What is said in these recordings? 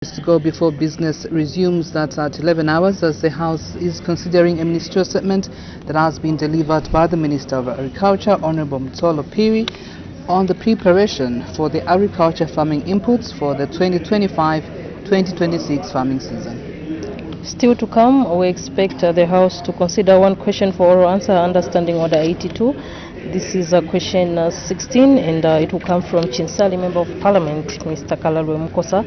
To go before business resumes. That's at 11 hours as the House is considering a ministerial statement that has been delivered by the Minister of Agriculture, Honorable Mtolo Piri, on the preparation for the agriculture farming inputs for the 2025-2026 farming season. Still to come, we expect the House to consider one question for oral answer under Standing Order 82. This is question 16, and it will come from Chinsali, Member of Parliament, Mr. Kalalwe Mukosa,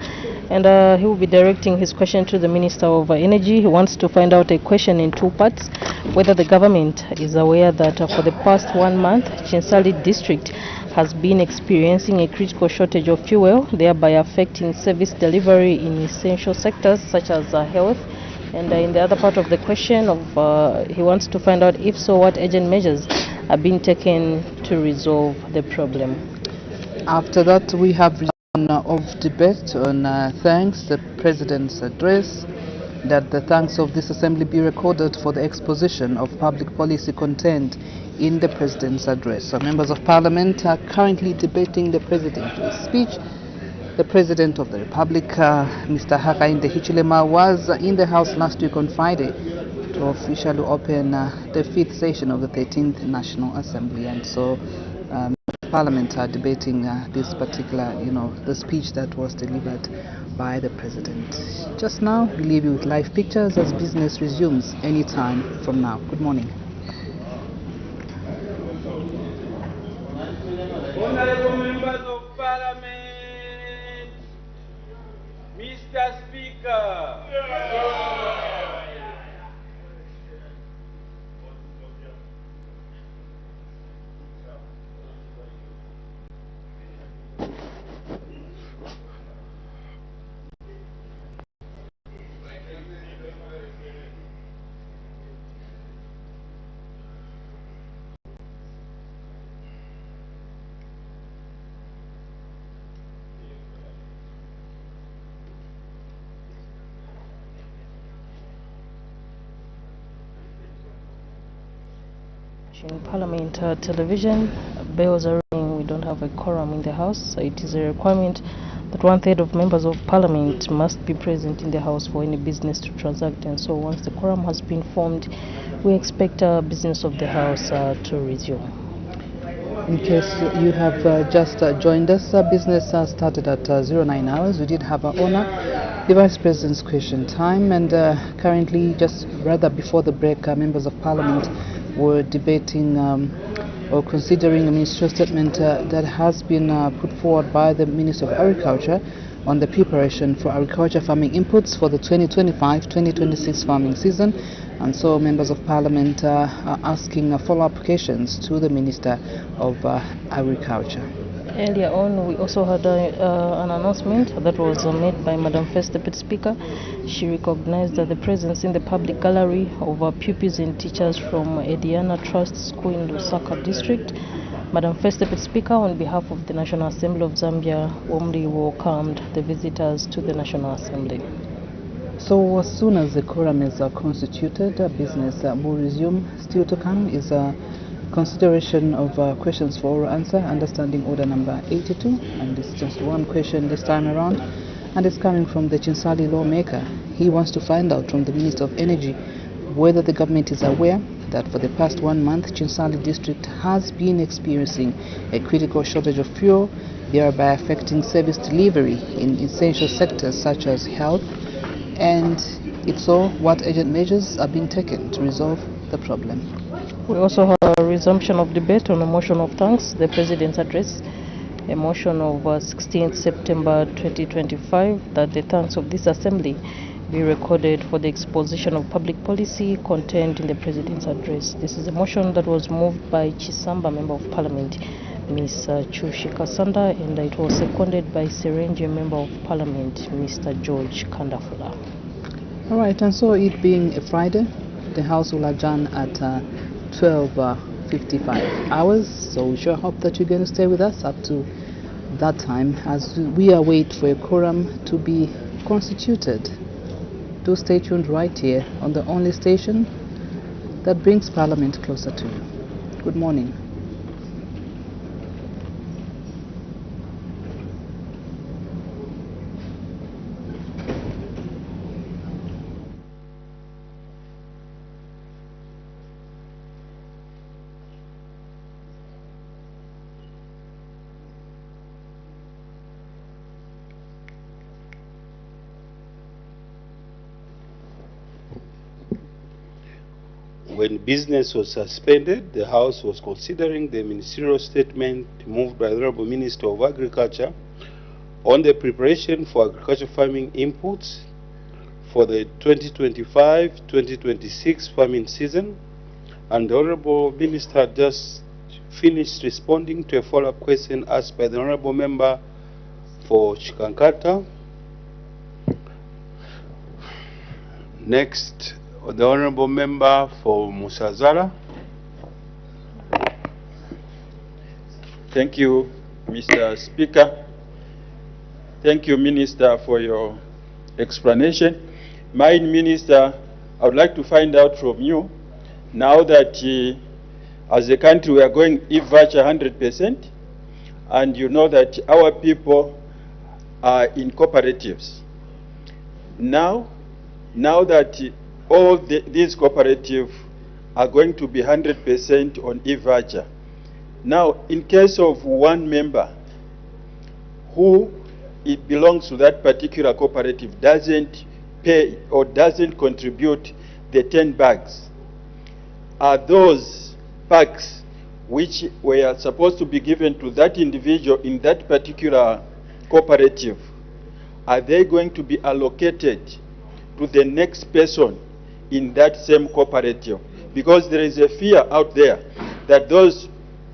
and he will be directing his question to the Minister of Energy. He wants to find out a question in two parts: whether the government is aware that for the past 1 month, Chinsali district has been experiencing a critical shortage of fuel, thereby affecting service delivery in essential sectors such as health. And in the other part of the question, he wants to find out, if so, what urgent measures are being taken to resolve the problem. After that, we have of debate on thanks, the President's address, that the thanks of this Assembly be recorded for the exposition of public policy content in the President's address. So members of Parliament are currently debating the President's speech. The President of the Republic, Mr. Hakainde Hichilema, was in the House last week on Friday to officially open the 5th session of the 13th National Assembly, and so Parliament are debating this particular, the speech that was delivered by the President. Just now, we leave you with live pictures as business resumes any time from now. Good morning. Honorable members of Parliament, Mr. Speaker. In Parliament television, bells are ringing. We don't have a quorum in the House. It is a requirement that 1/3 of members of Parliament must be present in the House for any business to transact. And so once the quorum has been formed, we expect business of the House to resume. In case you have just joined us, business started at 09 hours. We did have our honor, the Vice President's question time, and currently, just rather before the break, members of Parliament were debating or considering a ministerial statement that has been put forward by the Minister of Agriculture on the preparation for agriculture farming inputs for the 2025-2026 farming season. And so members of Parliament are asking follow-up questions to the Minister of Agriculture. Earlier on, we also had an announcement that was made by Madam First Deputy Speaker. She recognized the presence in the public gallery of pupils and teachers from Ediana Trust School in Lusaka District. Madam First Deputy Speaker, on behalf of the National Assembly of Zambia, warmly welcomed the visitors to the National Assembly. So as soon as the quorum is constituted, business will resume. Still to come is consideration of questions for oral answer, understanding order number 82, and it's just one question this time around, and it's coming from the Chinsali lawmaker. He wants to find out from the Minister of Energy whether the government is aware that for the past 1 month, Chinsali district has been experiencing a critical shortage of fuel, thereby affecting service delivery in essential sectors such as health, and if so, what urgent measures are being taken to resolve the problem. We also have a resumption of debate on a motion of thanks, the President's address, a motion of 16th September 2025, that the thanks of this Assembly be recorded for the exposition of public policy contained in the President's address. This is a motion that was moved by Chisamba, Member of Parliament, Ms. Chushika Sanda, and it was seconded by Serenje, Member of Parliament, Mr. George Kandafula. All right, and so it being a Friday, the House will adjourn at 12:55 hours, so we sure hope that you're going to stay with us up to that time as we await for a quorum to be constituted. Do stay tuned right here on the only station that brings Parliament closer to you. Good morning. when business was suspended, the House was considering the ministerial statement moved by the Honorable Minister of Agriculture on the preparation for agricultural farming inputs for the 2025-2026 farming season, and the Honorable Minister had just finished responding to a follow-up question asked by the Honorable Member for Chikankata. Next, the Honorable Member for Musazara. Thank you, Mr. Speaker. Thank you, Minister, for your explanation. Mine, Minister, I would like to find out from you, now that as a country we are going e-voucher 100%, and you know that our people are in cooperatives. Now that all these cooperatives are going to be 100% on e-voucher. Now, in case of one member who it belongs to that particular cooperative doesn't pay or doesn't contribute the 10 bags, are those packs which were supposed to be given to that individual in that particular cooperative, are they going to be allocated to the next person in that same cooperative? Because there is a fear out there that those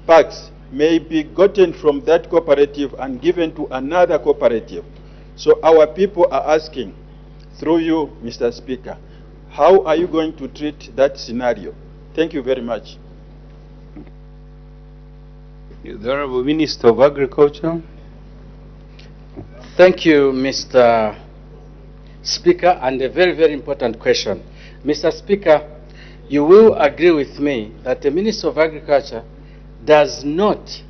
packs may be gotten from that cooperative and given to another cooperative. So our people are asking, through you, Mr. Speaker, how are you going to treat that scenario? Thank you very much. The Honorable Minister of Agriculture. Thank you, Mr. Speaker, and a very, very important question. Mr. Speaker, you will agree with me that the Minister of Agriculture does not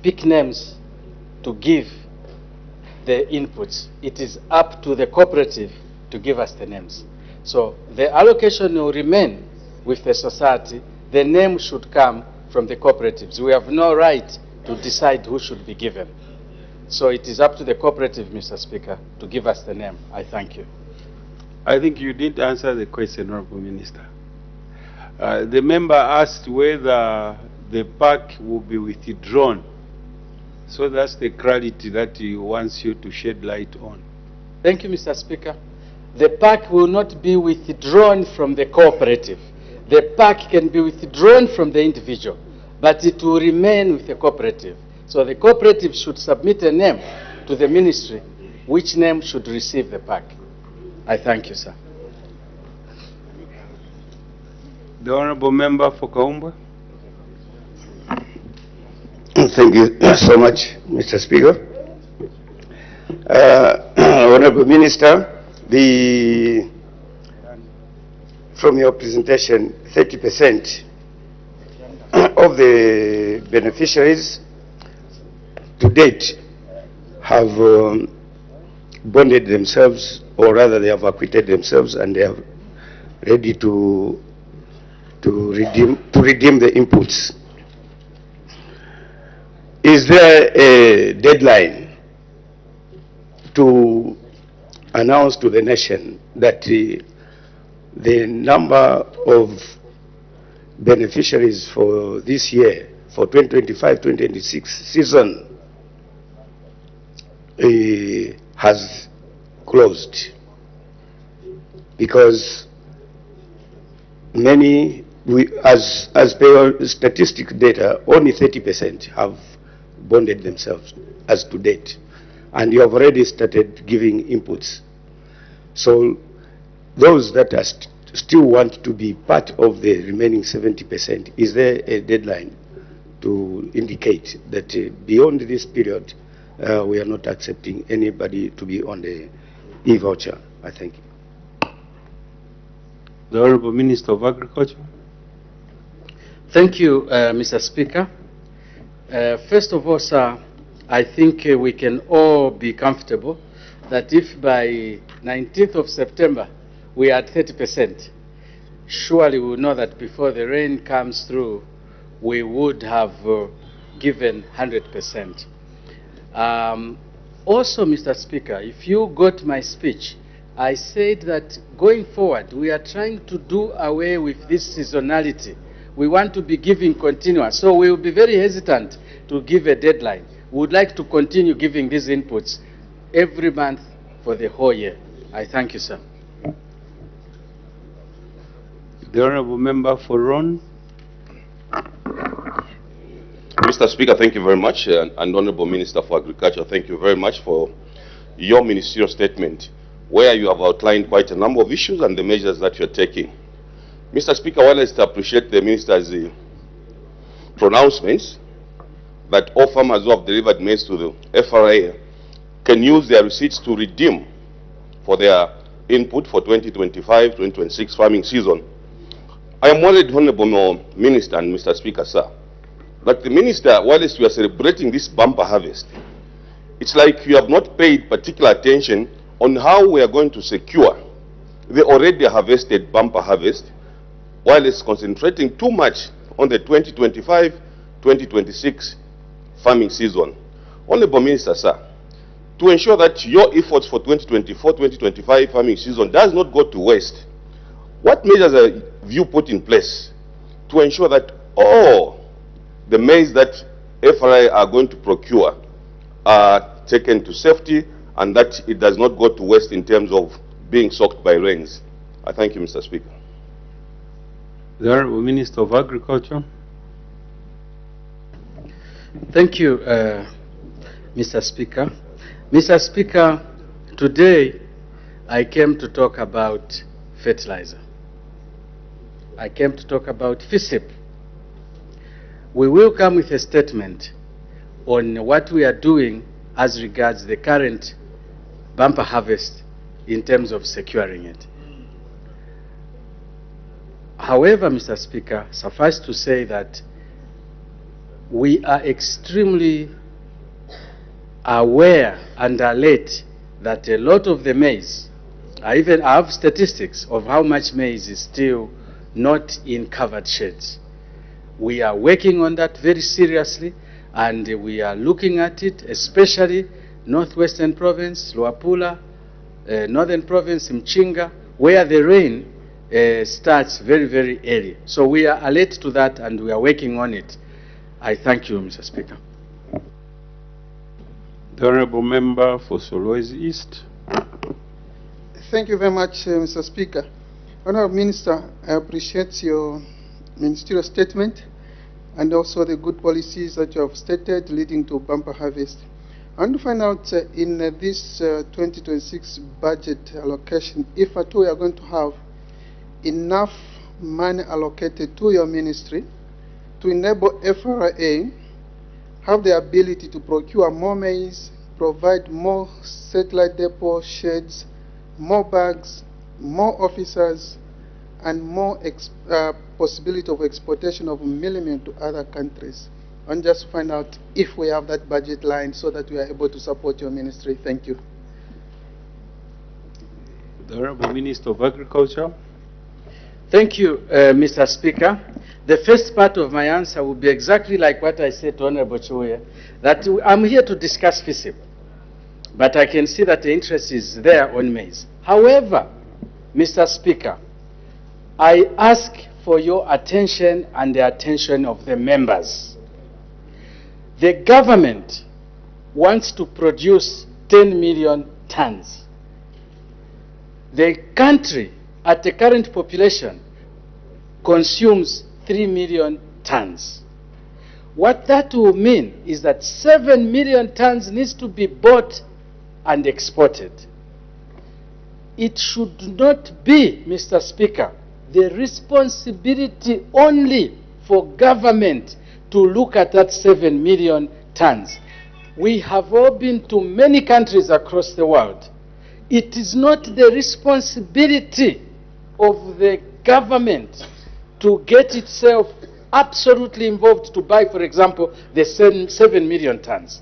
pick names to give the inputs. It is up to the cooperative to give us the names. So the allocation will remain with the society. The name should come from the cooperatives. We have no right to decide who should be given. So it is up to the cooperative, Mr. Speaker, to give us the name. I thank you. I think you did answer the question, Honorable Minister. The member asked whether the pack will be withdrawn. So that's the clarity that he wants you to shed light on. Thank you, Mr. Speaker. The pack will not be withdrawn from the cooperative. The pack can be withdrawn from the individual, but it will remain with the cooperative. So the cooperative should submit a name to the ministry, which name should receive the pack. I thank you, sir. The Honorable Member for Kaumba. Thank you so much, Mr. Speaker. Honorable Minister, from your presentation, 30% of the beneficiaries to date have bonded themselves, or rather they have acquitted themselves, and they are ready to redeem the inputs. Is there a deadline to announce to the nation that the number of beneficiaries for this year, for 2025-2026 season, has closed? Because many, as per your statistic data, only 30% have bonded themselves as to date, and you have already started giving inputs. So those that are still want to be part of the remaining 70%, is there a deadline to indicate that beyond this period we are not accepting anybody to be on the e-voucher? I thank you. The Honorable Minister of Agriculture. Thank you, Mr. Speaker. First of all, sir, I think we can all be comfortable that if by 19th of September we are at 30%, surely we will know that before the rain comes through, we would have given 100%. Also, Mr. Speaker, if you got my speech, I said that going forward, we are trying to do away with this seasonality. We want to be giving continuous. So we will be very hesitant to give a deadline. We would like to continue giving these inputs every month for the whole year. I thank you, sir. The Honorable Member for Ron. Mr. Speaker, thank you very much, and Honorable Minister for Agriculture, thank you very much for your ministerial statement, where you have outlined quite a number of issues and the measures that you're taking. Mr. Speaker, while I appreciate the Minister's pronouncements that all farmers who have delivered maize to the FRA can use their receipts to redeem for their input for 2025-2026 farming season, I am worried, Honorable Minister and Mr. Speaker, sir, that the Minister, whilst we are celebrating this bumper harvest, it's like you have not paid particular attention on how we are going to secure the already harvested bumper harvest, while it's concentrating too much on the 2025-2026 farming season. Honorable Minister, sir, to ensure that your efforts for 2024-2025 farming season does not go to waste, what measures have you put in place to ensure that all the maize that FRA are going to procure are taken to safety and that it does not go to waste in terms of being soaked by rains? I thank you, Mr. Speaker. The Honorable Minister of Agriculture. Thank you, Mr. Speaker. Mr. Speaker, today I came to talk about fertilizer. I came to talk about FISIP. We will come with a statement on what we are doing as regards the current bumper harvest in terms of securing it. However, Mr. Speaker, suffice to say that we are extremely aware and alert that a lot of the maize, I have statistics of how much maize is still not in covered sheds. We are working on that very seriously, and we are looking at it, especially Northwestern Province, Luapula, Northern Province, Mchinga, where the rain starts very, very early. So we are alert to that, and we are working on it. I thank you, Mr. Speaker. The Honorable Member for Solwezi East. Thank you very much, Mr. Speaker. Honorable Minister, I appreciate your ministerial statement and also the good policies that you have stated leading to bumper harvest. I want to find out in this 2026 budget allocation, if at all you are going to have enough money allocated to your ministry to enable FRA have the ability to procure more maize, provide more satellite depot sheds, more bags, more officers, and more possibility of exportation of milling to other countries. And just find out if we have that budget line so that we are able to support your ministry. Thank you. The Honorable Minister of Agriculture. Thank you, Mr. Speaker. The first part of my answer will be exactly like what I said to Honorable Chiuye, that I'm here to discuss FISIP, but I can see that the interest is there on maize. However, Mr. Speaker, I ask for your attention and the attention of the members. The government wants to produce 10 million tons. The country, at the current population, consumes 3 million tons. What that will mean is that 7 million tons needs to be bought and exported. It should not be, Mr. Speaker, the responsibility only for government to look at that 7 million tons. We have all been to many countries across the world. It is not the responsibility of the government to get itself absolutely involved to buy, for example, the 7 million tons.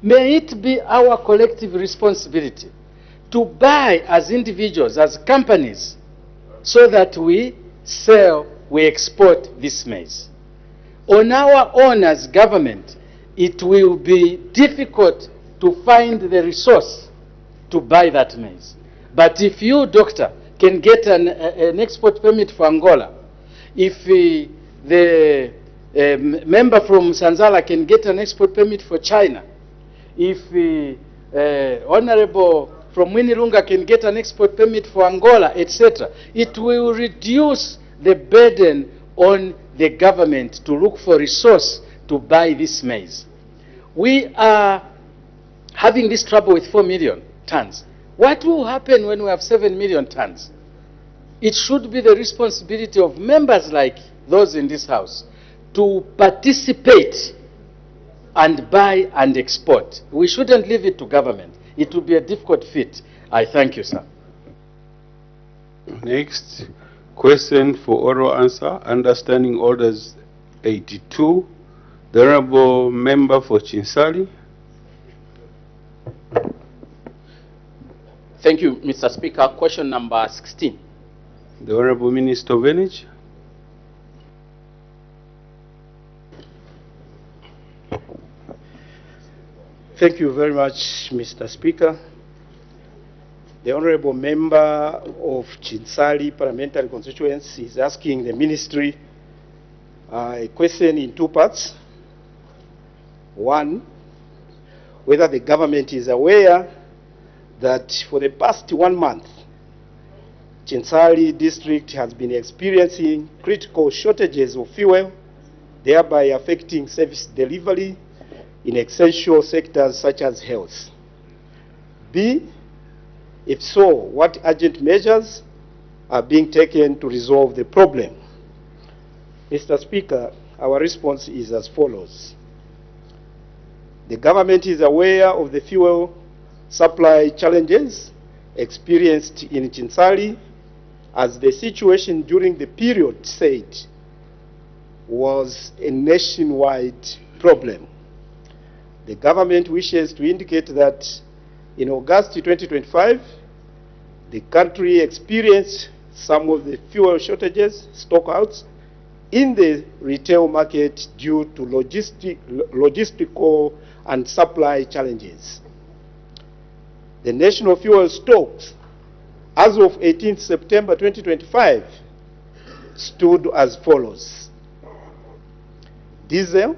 May it be our collective responsibility to buy as individuals, as companies, so that we sell, we export this maize. On our own as government, it will be difficult to find the resource to buy that maize. But if you, doctor, can get an export permit for Angola, if the member from Sanzala can get an export permit for China, if honorable from Winirunga can get an export permit for Angola, etc., it will reduce the burden on the government to look for resource to buy this maize. We are having this trouble with 4 million tons. What will happen when we have 7 million tons? It should be the responsibility of members like those in this house to participate and buy and export. We shouldn't leave it to government. It will be a difficult feat. I thank you, sir. Next question for oral answer, understanding orders 82. The honorable member for Chinsali. Thank you, Mr. Speaker. Question number 16. The honorable Minister of Energy. Thank you very much, Mr. Speaker. The honorable member of Chinsali Parliamentary Constituency is asking the ministry a question in two parts. One, whether the government is aware that for the past 1 month, Chinsali district has been experiencing critical shortages of fuel, thereby affecting service delivery in essential sectors such as health. B, if so, what urgent measures are being taken to resolve the problem? Mr. Speaker, our response is as follows. The government is aware of the fuel supply challenges experienced in Chinsali, as the situation during the period said was a nationwide problem. The government wishes to indicate that in August 2025, the country experienced some of the fuel shortages, stockouts, in the retail market due to logistical and supply challenges. The national fuel stocks as of 18th September 2025 stood as follows. Diesel,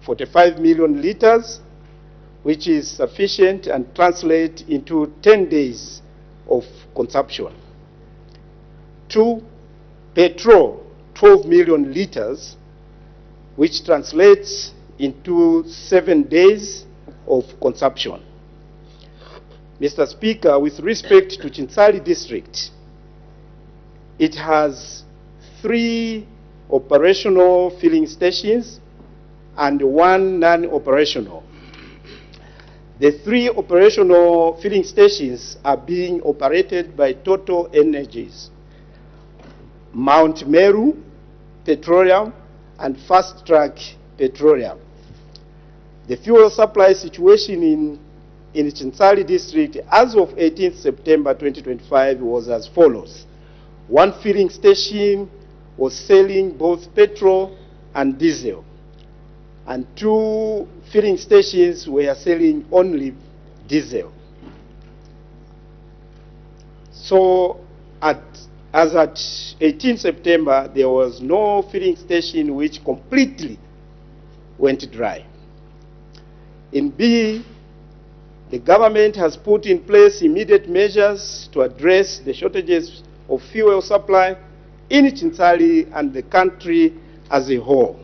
45 million liters, which is sufficient and translates into 10 days of consumption. 2, petrol, 12 million liters, which translates into 7 days of consumption. Mr. Speaker, with respect to Chinsali district, it has 3 operational filling stations and 1 non-operational. The 3 operational filling stations are being operated by Total Energies, Mount Meru Petroleum, and Fast Track Petroleum. The fuel supply situation in Chinsali district as of 18th September 2025 was as follows. 1 filling station was selling both petrol and diesel, and 2 filling stations were selling only diesel. So as at 18th September, there was no filling station which completely went dry. In B, the government has put in place immediate measures to address the shortages of fuel supply in Chinsali and the country as a whole.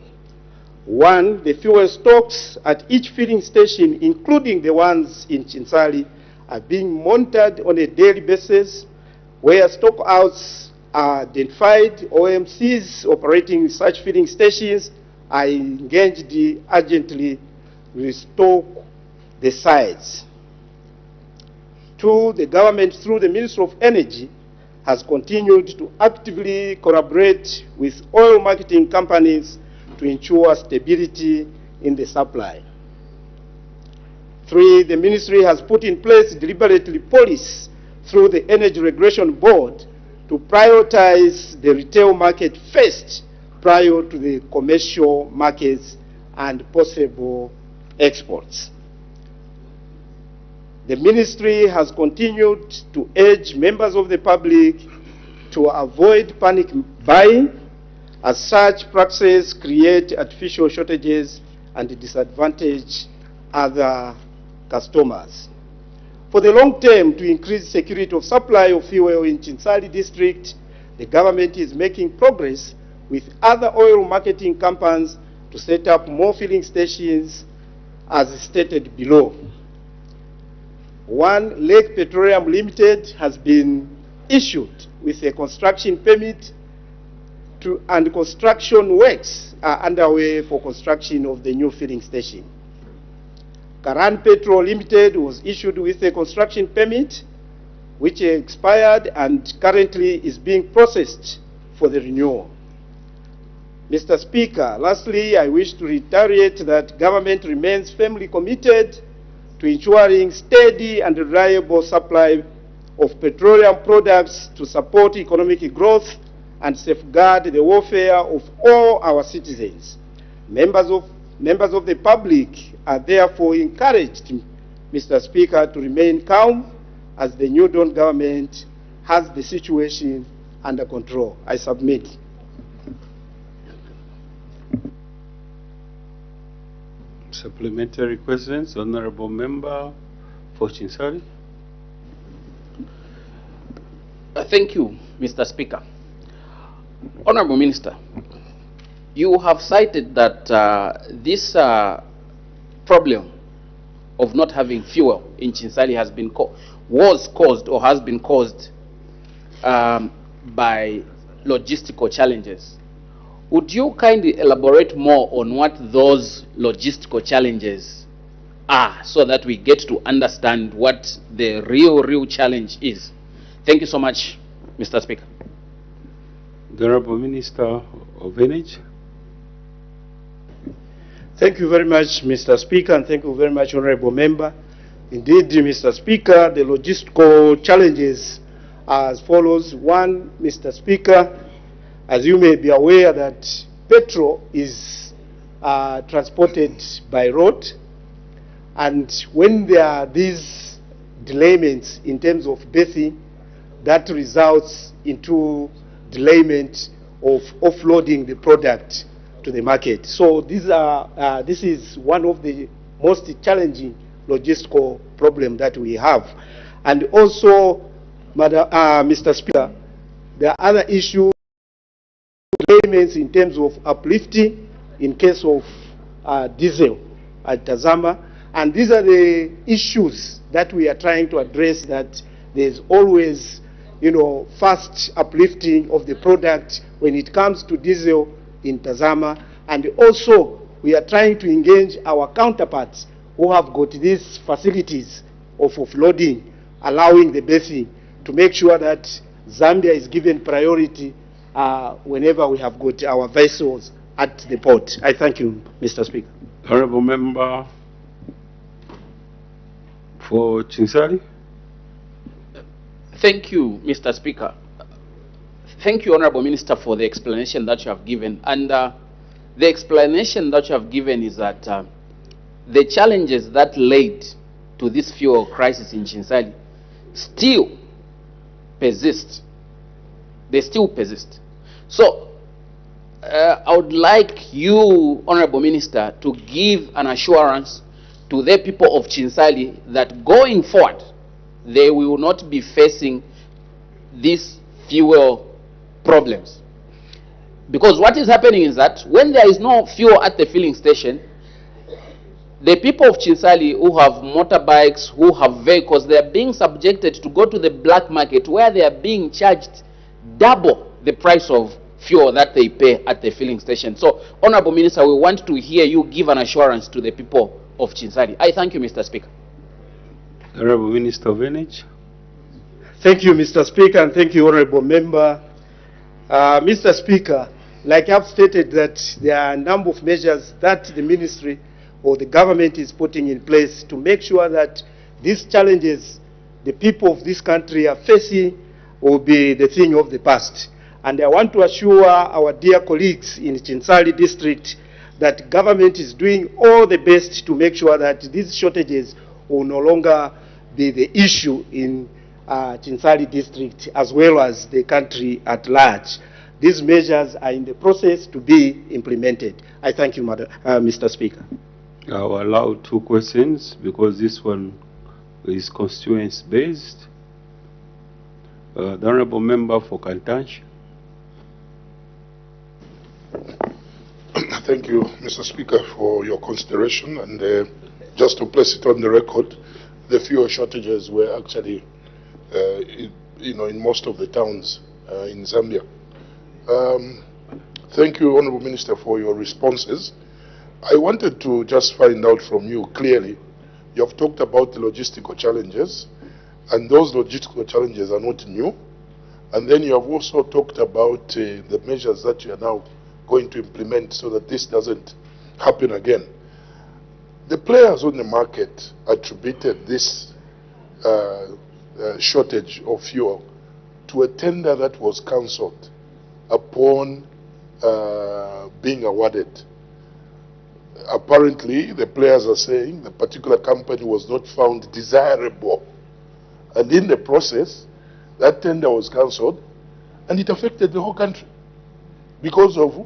1, the fuel stocks at each filling station, including the ones in Chinsali, are being monitored on a daily basis. Where stockouts are identified, OMCs operating such filling stations are engaged urgently restock the sites. 2, the government through the Ministry of Energy has continued to actively collaborate with oil marketing companies to ensure stability in the supply. 3, the ministry has put in place deliberately policy through the Energy Regulation Board to prioritize the retail market first prior to the commercial markets and possible exports. The ministry has continued to urge members of the public to avoid panic buying, as such practices create artificial shortages and disadvantage other customers. For the long term, to increase security of supply of fuel in Chinsali district, the government is making progress with other oil marketing companies to set up more filling stations as stated below. One, Lake Petroleum Limited has been issued with a construction permit and construction works are underway for construction of the new filling station. Karan Petrol Limited was issued with a construction permit which expired and currently is being processed for the renewal. Mr. Speaker, lastly, I wish to reiterate that government remains firmly committed to ensuring steady and reliable supply of petroleum products to support economic growth and safeguard the welfare of all our citizens. Members of the public are therefore encouraged, Mr. Speaker, to remain calm as the New Dawn government has the situation under control. I submit. Supplementary questions, Honorable Member for Chinsali. Thank you, Mr. Speaker. Honorable Minister, you have cited that this problem of not having fuel in Chinsali has been caused by logistical challenges. Would you kindly elaborate more on what those logistical challenges are so that we get to understand what the real challenge is? Thank you so much, Mr. Speaker. The Honorable Minister of Energy. Thank you very much, Mr. Speaker, and thank you very much, Honorable Member. Indeed, Mr. Speaker, the logistical challenges are as follows. One, Mr. Speaker, as you may be aware that petrol is transported by road, and when there are these delayments in terms of berthing, that results into delayment of offloading the product to the market. So this is one of the most challenging logistical problem that we have. And also, Mr. Speaker, there are other issues, delayments in terms of uplifting in case of diesel at Tazama. And these are the issues that we are trying to address, that there's always, fast uplifting of the product when it comes to diesel in Tazama. And also, we are trying to engage our counterparts who have got these facilities of offloading, allowing the berthing, to make sure that Zambia is given priority whenever we have got our vessels at the port. I thank you, Mr. Speaker. Honorable Member for Chinsali. Thank you, Mr. Speaker. Thank you, Honorable Minister, for the explanation that you have given. And the explanation that you have given is that the challenges that led to this fuel crisis in Chinsali still persist. They still persist. So I would like you, Honorable Minister, to give an assurance to the people of Chinsali that going forward, they will not be facing these fuel problems. Because what is happening is that when there is no fuel at the filling station, the people of Chinsali who have motorbikes, who have vehicles, they are being subjected to go to the black market where they are being charged double the price of fuel that they pay at the filling station. So, Honorable Minister, we want to hear you give an assurance to the people of Chinsali. I thank you, Mr. Speaker. Honorable Minister of Energy. Thank you, Mr. Speaker, and thank you, Honorable Member. Mr. Speaker, like I've stated, that there are a number of measures that the ministry or the government is putting in place to make sure that these challenges the people of this country are facing will be the thing of the past. And I want to assure our dear colleagues in Chinsali district that government is doing all the best to make sure that these shortages will no longer be the issue in Chinsali district as well as the country at large. These measures are in the process to be implemented. I thank you, Mr. Speaker. I'll allow 2 questions because this one is constituency-based. The Honourable Member for Kantanshi. Thank you, Mr. Speaker, for your consideration. And just to place it on the record, the fuel shortages were actually, in most of the towns in Zambia. Thank you, Honourable Minister, for your responses. I wanted to just find out from you clearly, you have talked about the logistical challenges, and those logistical challenges are not new. And then you have also talked about the measures that you are now going to implement so that this doesn't happen again. The players on the market attributed this shortage of fuel to a tender that was cancelled upon being awarded. Apparently, the players are saying the particular company was not found desirable. And in the process, that tender was cancelled, and it affected the whole country because of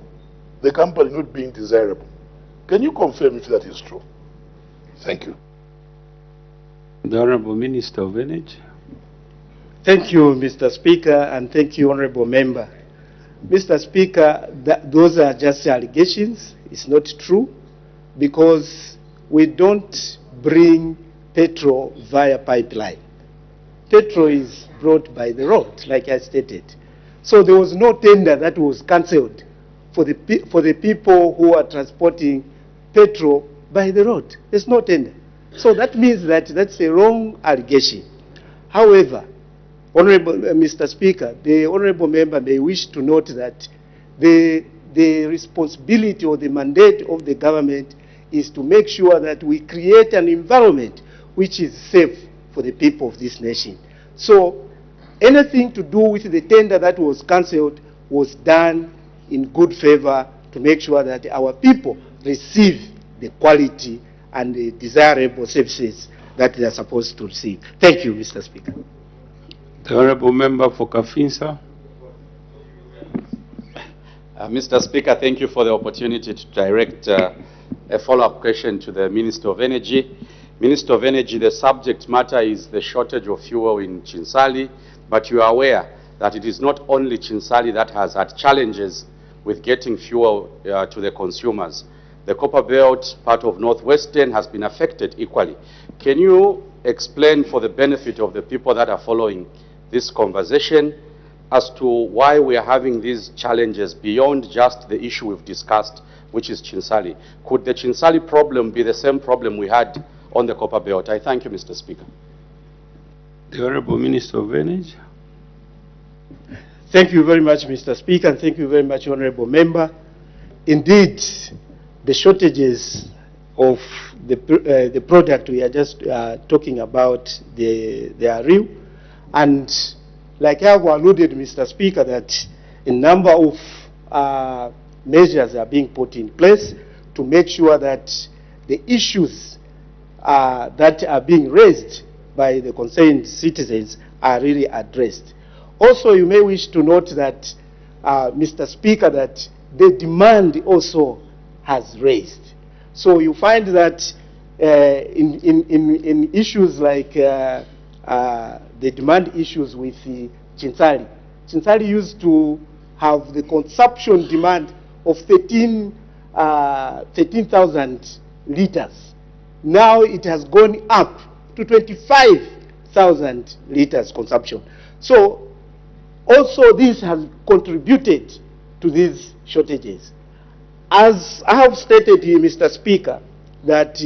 the company not being desirable. Can you confirm if that is true? Thank you. The Honourable Minister of Energy. Thank you, Mr. Speaker, and thank you, Honourable Member. Mr. Speaker, those are just allegations. It's not true, because we don't bring petrol via pipeline. Petrol is brought by the road, like I stated. So there was no tender that was cancelled for the people who are transporting petrol by the road. There's no tender. So that means that that's a wrong allegation. However, Honourable Mr. Speaker, the Honourable Member may wish to note that the responsibility or the mandate of the government is to make sure that we create an environment which is safe for the people of this nation. So anything to do with the tender that was cancelled was done in good favor to make sure that our people receive the quality and the desirable services that they are supposed to receive. Thank you, Mr. Speaker. The Honourable Member for Kafinsa. Mr. Speaker, thank you for the opportunity to direct a follow-up question to the Minister of Energy. Minister of Energy, the subject matter is the shortage of fuel in Chinsali, but you are aware that it is not only Chinsali that has had challenges with getting fuel to the consumers. The Copper Belt, part of Northwestern, has been affected equally. Can you explain for the benefit of the people that are following this conversation as to why we are having these challenges beyond just the issue we've discussed, which is Chinsali? Could the Chinsali problem be the same problem we had on the Copper Belt? I thank you, Mr. Speaker. The Honourable Minister of Energy. Thank you very much, Mr. Speaker, and thank you very much, Honourable Member. Indeed, the shortages of the product we are just talking about, they are real. And like I have alluded, Mr. Speaker, that a number of measures are being put in place to make sure that the issues that are being raised by the concerned citizens are really addressed. Also, you may wish to note that, Mr. Speaker, that the demand also has raised. So you find that in issues like the demand issues with Chinsali. Chinsali used to have the consumption demand of 13,000 liters. Now it has gone up to 25,000 liters consumption. So also this has contributed to these shortages. As I have stated here, Mr. Speaker, that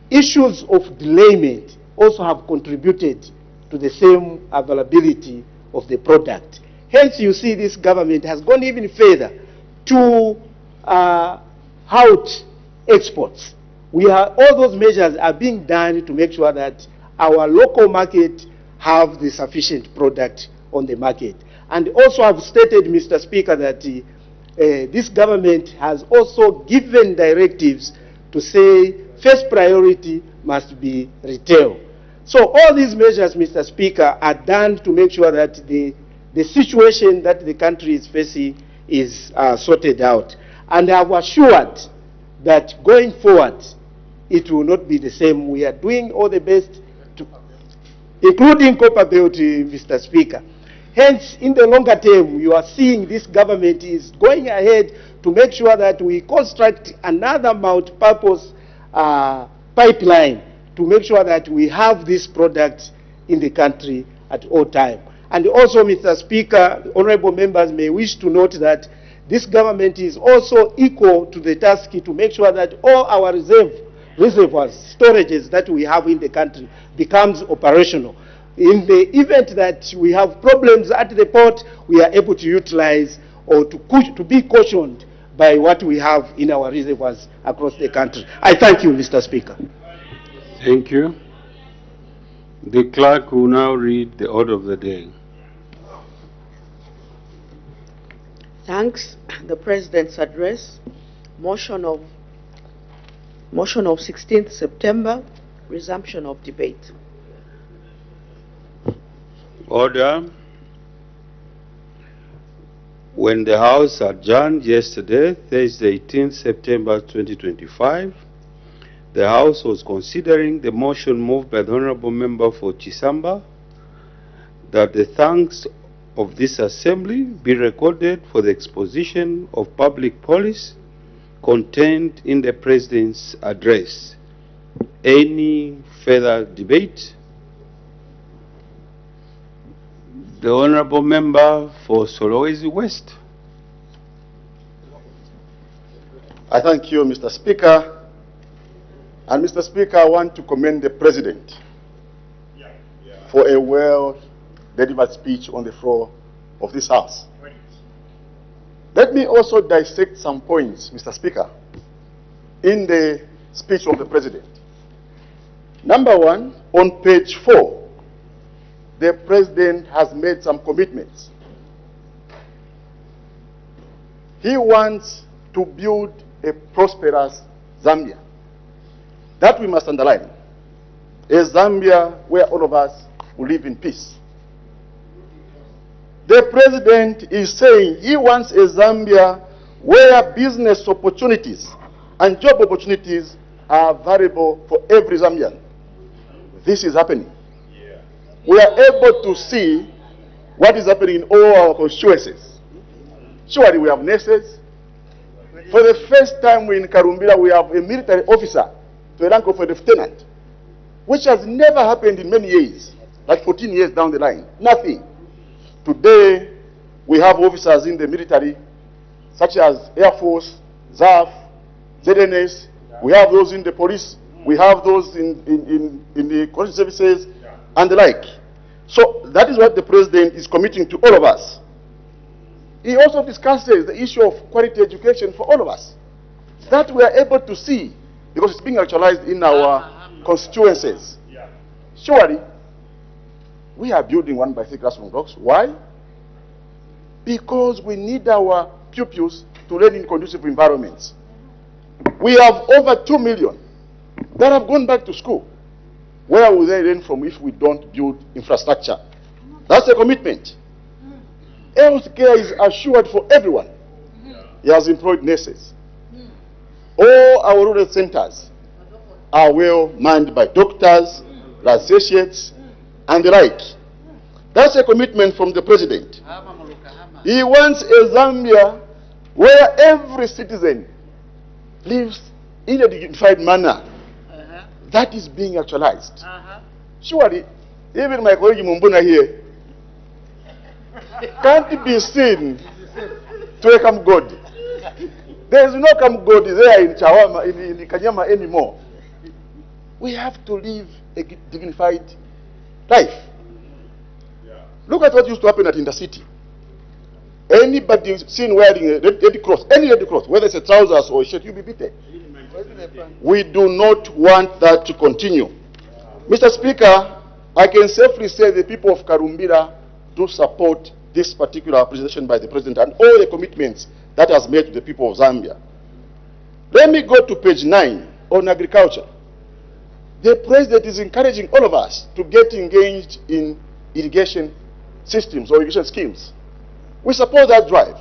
issues of delayment also have contributed to the same availability of the product. Hence, you see this government has gone even further to halt exports. All those measures are being done to make sure that our local market have the sufficient product on the market. And also I've stated, Mr. Speaker, that this government has also given directives to say first priority must be retail. So all these measures, Mr. Speaker, are done to make sure that the situation that the country is facing is sorted out. And I've assured that going forward, it will not be the same. We are doing all the best, including copper belt, Mr. Speaker. Hence, in the longer term, you are seeing this government is going ahead to make sure that we construct another multi-purpose pipeline to make sure that we have this product in the country at all times. And also, Mr. Speaker, honorable members may wish to note that this government is also equal to the task to make sure that all our reservoirs, storages that we have in the country becomes operational. In the event that we have problems at the port, we are able to utilize or to be cautioned by what we have in our reservoirs across the country. I thank you, Mr. Speaker. Thank you. The clerk will now read the order of the day. Thanks. The President's address. Motion of 16th September. Resumption of debate. Order. When the House adjourned yesterday, Thursday, 18th September 2025, the House was considering the motion moved by the Honorable Member for Chisamba that the thanks of this Assembly be recorded for the exposition of public policy contained in the President's address. Any further debate? The Honorable Member for Solowezi West. I thank you, Mr. Speaker. And Mr. Speaker, I want to commend the President for a well-delivered speech on the floor of this House. Let me also dissect some points, Mr. Speaker, in the speech of the President. Number one, on page 4, the President has made some commitments. He wants to build a prosperous Zambia. That we must underline. A Zambia where all of us will live in peace. The President is saying he wants a Zambia where business opportunities and job opportunities are available for every Zambian. This is happening. We are able to see what is happening in all our constituencies. Surely we have nurses. For the first time in Karumbira, we have a military officer to a rank of a lieutenant, which has never happened in many years, like 14 years down the line. Nothing. Today, we have officers in the military, such as Air Force, ZAF, ZNS. We have those in the police. We have those in the correctional services and the like. So that is what the President is committing to all of us. He also discusses the issue of quality education for all of us. That we are able to see because it's being actualized in our constituencies. Surely, we are building 1 by 3 classroom blocks. Why? Because we need our pupils to learn in conducive environments. We have over 2 million that have gone back to school. Where will they learn from if we don't build infrastructure? That's a commitment. Health care is assured for everyone. He has employed nurses. All our rural centers are well manned by doctors, associates, and the like. That's a commitment from the President. He wants a Zambia where every citizen lives in a dignified manner. That is being actualized. Surely, even my colleague Mumbuna here can't be seen to welcome God. There is no come God there in Chawama, in Kanyama anymore. We have to live a dignified life. Look at what used to happen at Intercity. Anybody seen wearing a red cross, any red cross, whether it's a trousers or a shirt, you'll be beaten. We do not want that to continue. Mr. Speaker, I can safely say the people of Karumbira do support this particular presentation by the President and all the commitments that has made to the people of Zambia. Let me go to page 9 on agriculture. The president is encouraging all of us to get engaged in irrigation systems or irrigation schemes. We support that drive.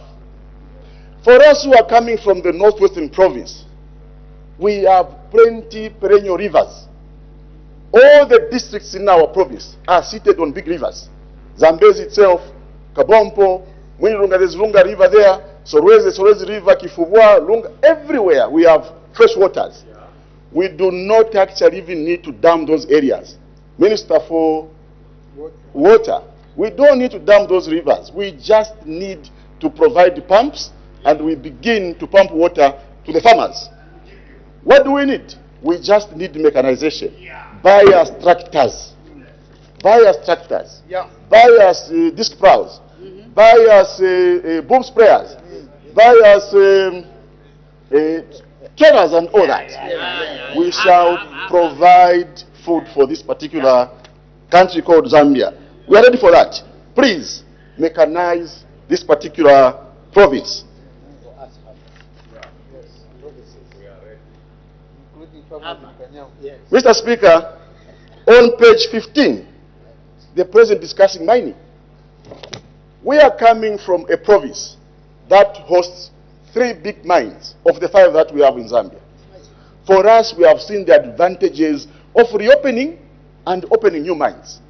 For us who are coming from the northwestern province, we have plenty perennial rivers. All the districts in our province are seated on big rivers. Zambezi itself, Kabompo, Mwinilunga, there's Lunga River there, Solwezi River, Kifubwa, Lunga, everywhere we have fresh waters. We do not actually even need to dam those areas. Minister for Water, we don't need to dam those rivers. We just need to provide the pumps and we begin to pump water to the farmers. What do we need? We just need mechanization. Buy us tractors. Buy us tractors. Buy us disc plows. Buy us boom sprayers. Buy us trailers and all that. We shall provide food for this particular country called Zambia. We are ready for that. Please mechanize this particular province. Mr. Speaker, on page 15, the president discussing mining. We are coming from a province that hosts 3 big mines of the 5 that we have in Zambia. For us, we have seen the advantages of reopening and opening new mines.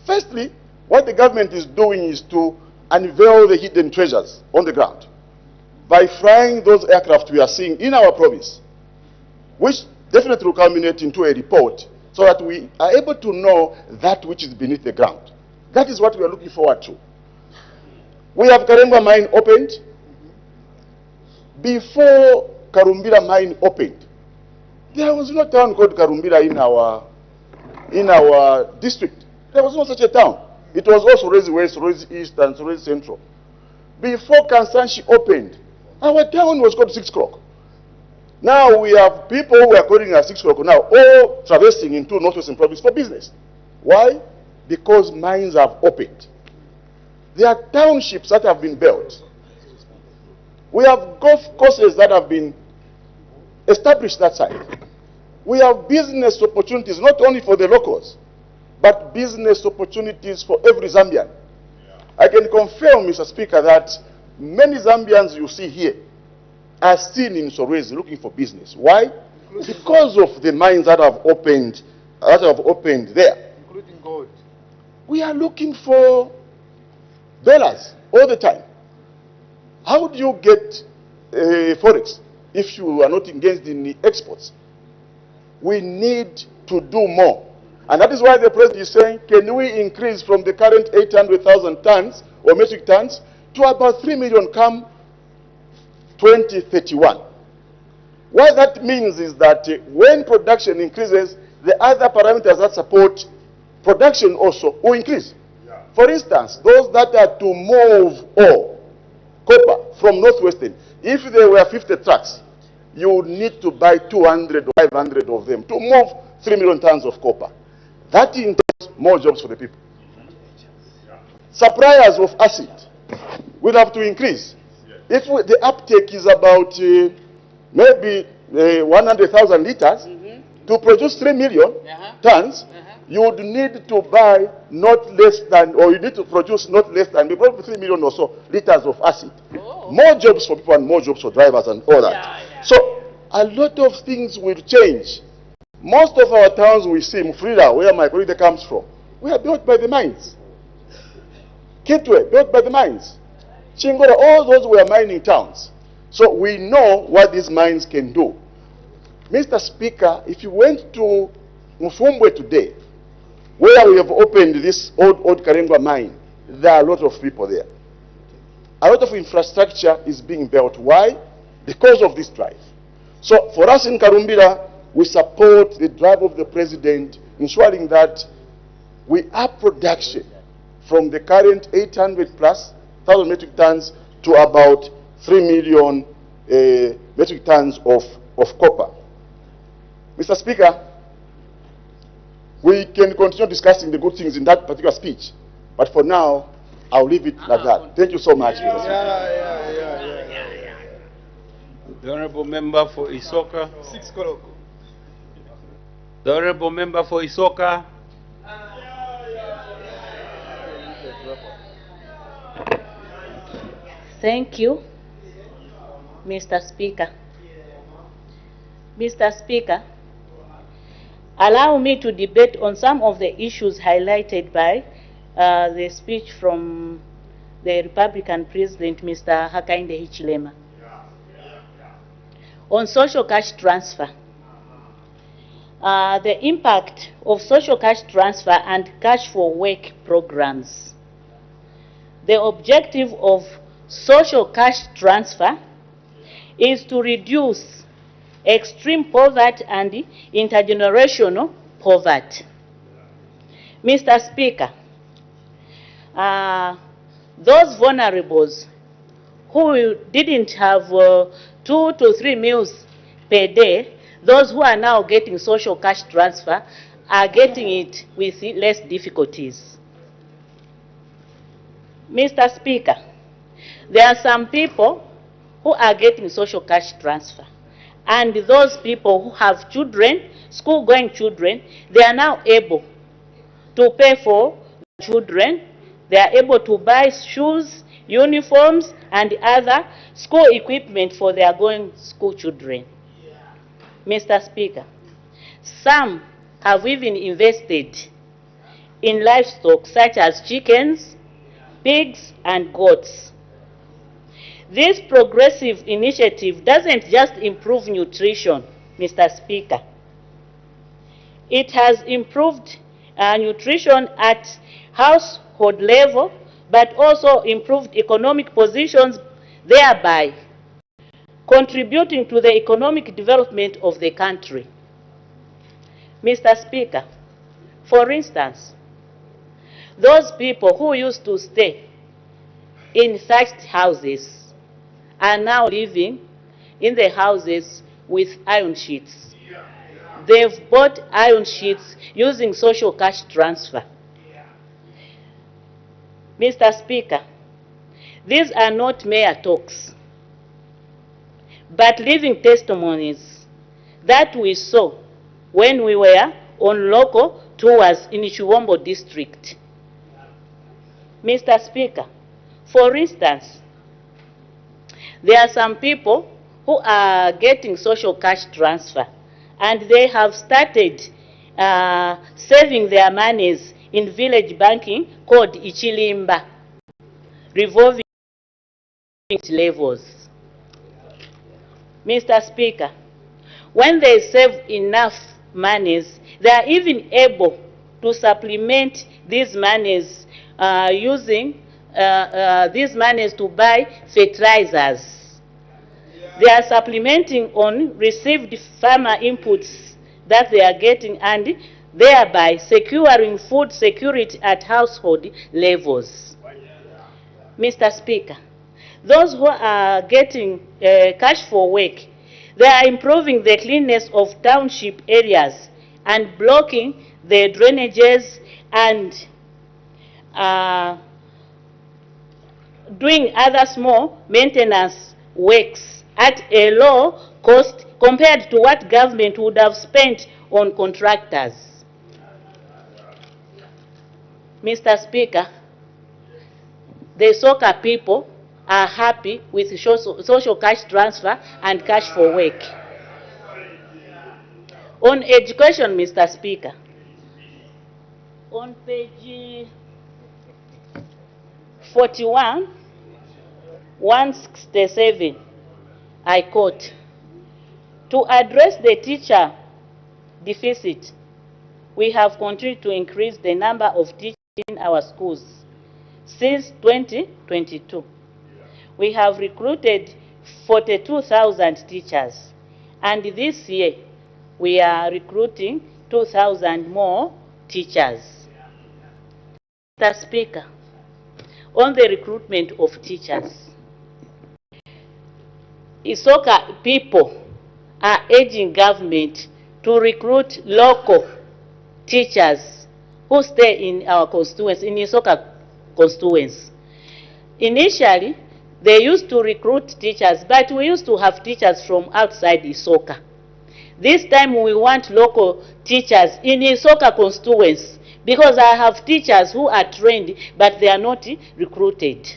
Firstly, what the government is doing is to unveil the hidden treasures on the ground by flying those aircraft we are seeing in our province, which definitely will culminate into a report so that we are able to know that which is beneath the ground. That is what we are looking forward to. We have Karengwa mine opened. Before Karumbira mine opened, there was no town called Karumbira in our district. There was no such a town. It was also Solwezi West, Solwezi East, and Solwezi Central. Before Kansanshi opened, our town was called 6 o'clock. Now we have people who are calling us 6 o'clock now, all traversing into Northwestern Province for business. Why? Because mines have opened. There are townships that have been built. We have golf courses that have been established that side. We have business opportunities not only for the locals, but business opportunities for every Zambian. I can confirm, Mr. Speaker, that many Zambians you see here are still in Solwezi looking for business. Why? Because of the mines that have opened there. Including gold. We are looking for dollars all the time. How do you get forex if you are not engaged in the exports? We need to do more. And that is why the president is saying, can we increase from the current 800,000 tons or metric tons to about 3 million come 2031. What that means is that when production increases, the other parameters that support production also will increase. For instance, those that are to move ore, copper from Northwestern, if there were 50 trucks, you would need to buy 200 or 500 of them to move 3 million tons of copper. That entails more jobs for the people. Suppliers of acid will have to increase. If the uptake is about maybe 100,000 liters, to produce 3 million tons, you would need to buy not less than, or you need to produce not less than, probably 3 million or so liters of acid. More jobs for people and more jobs for drivers and all that. So a lot of things will change. Most of our towns we see, Mufrida, where my colleague comes from, we are built by the mines. Kitwe, built by the mines. Chingora, all those were mining towns. So we know what these mines can do. Mr. Speaker, if you went to Mufumbwe today, where we have opened this old Karengwa mine, there are a lot of people there. A lot of infrastructure is being built. Why? Because of this drive. So for us in Karumbira, we support the drive of the president, ensuring that we up production from the current 800 plus thousand metric tons to about 3 million metric tons of copper. Mr. Speaker, we can continue discussing the good things in that particular speech, but for now, I'll leave it like that. Thank you so much, Mr. Speaker. The Honorable Member for Isoka. 6 o'clock. The Honorable Member for Isoka. Thank you, Mr. Speaker. Mr. Speaker, allow me to debate on some of the issues highlighted by the speech from the Republican President, Mr. Hakainde Hichilema. On social cash transfer, the impact of social cash transfer and cash for work programs. The objective of social cash transfer is to reduce extreme poverty and intergenerational poverty. Mr. Speaker, those vulnerables who didn't have 2 to 3 meals per day, those who are now getting social cash transfer are getting it with less difficulties. Mr. Speaker, there are some people who are getting social cash transfer, and those people who have children, school-going children, they are now able to pay for children. They are able to buy shoes, uniforms, and other school equipment for their going school children. Mr. Speaker, some have even invested in livestock such as chickens, pigs, and goats. This progressive initiative doesn't just improve nutrition, Mr. Speaker. It has improved nutrition at household level, but also improved economic positions, thereby contributing to the economic development of the country. Mr. Speaker, for instance, those people who used to stay in thatched houses are now living in the houses with iron sheets. They've bought iron sheets using social cash transfer. Mr. Speaker, these are not mere talks, but living testimonies that we saw when we were on local tours in Chiwombo district. Mr. Speaker, for instance, there are some people who are getting social cash transfer, and they have started saving their monies in village banking called Ichilimba, revolving levels. Mr. Speaker, when they save enough monies, they are even able to supplement these monies using these monies to buy fertilizers. They are supplementing on received farmer inputs that they are getting, and thereby securing food security at household levels. Mr. Speaker, those who are getting cash for work, they are improving the cleanness of township areas and blocking the drainages and doing other small maintenance works at a low cost compared to what government would have spent on contractors. Mr. Speaker, the soccer people are happy with social cash transfer and cash for work. On education, Mr. Speaker, on page 41, 167, I quote, "To address the teacher deficit, we have continued to increase the number of teachers in our schools. Since 2022, we have recruited 42,000 teachers, and this year we are recruiting 2,000 more teachers." Mr. Speaker, on the recruitment of teachers, Isoka people are urging government to recruit local teachers who stay in our constituents, in Isoka constituents. Initially, they used to recruit teachers, but we used to have teachers from outside Isoka. This time we want local teachers in Isoka constituents, because I have teachers who are trained, but they are not recruited.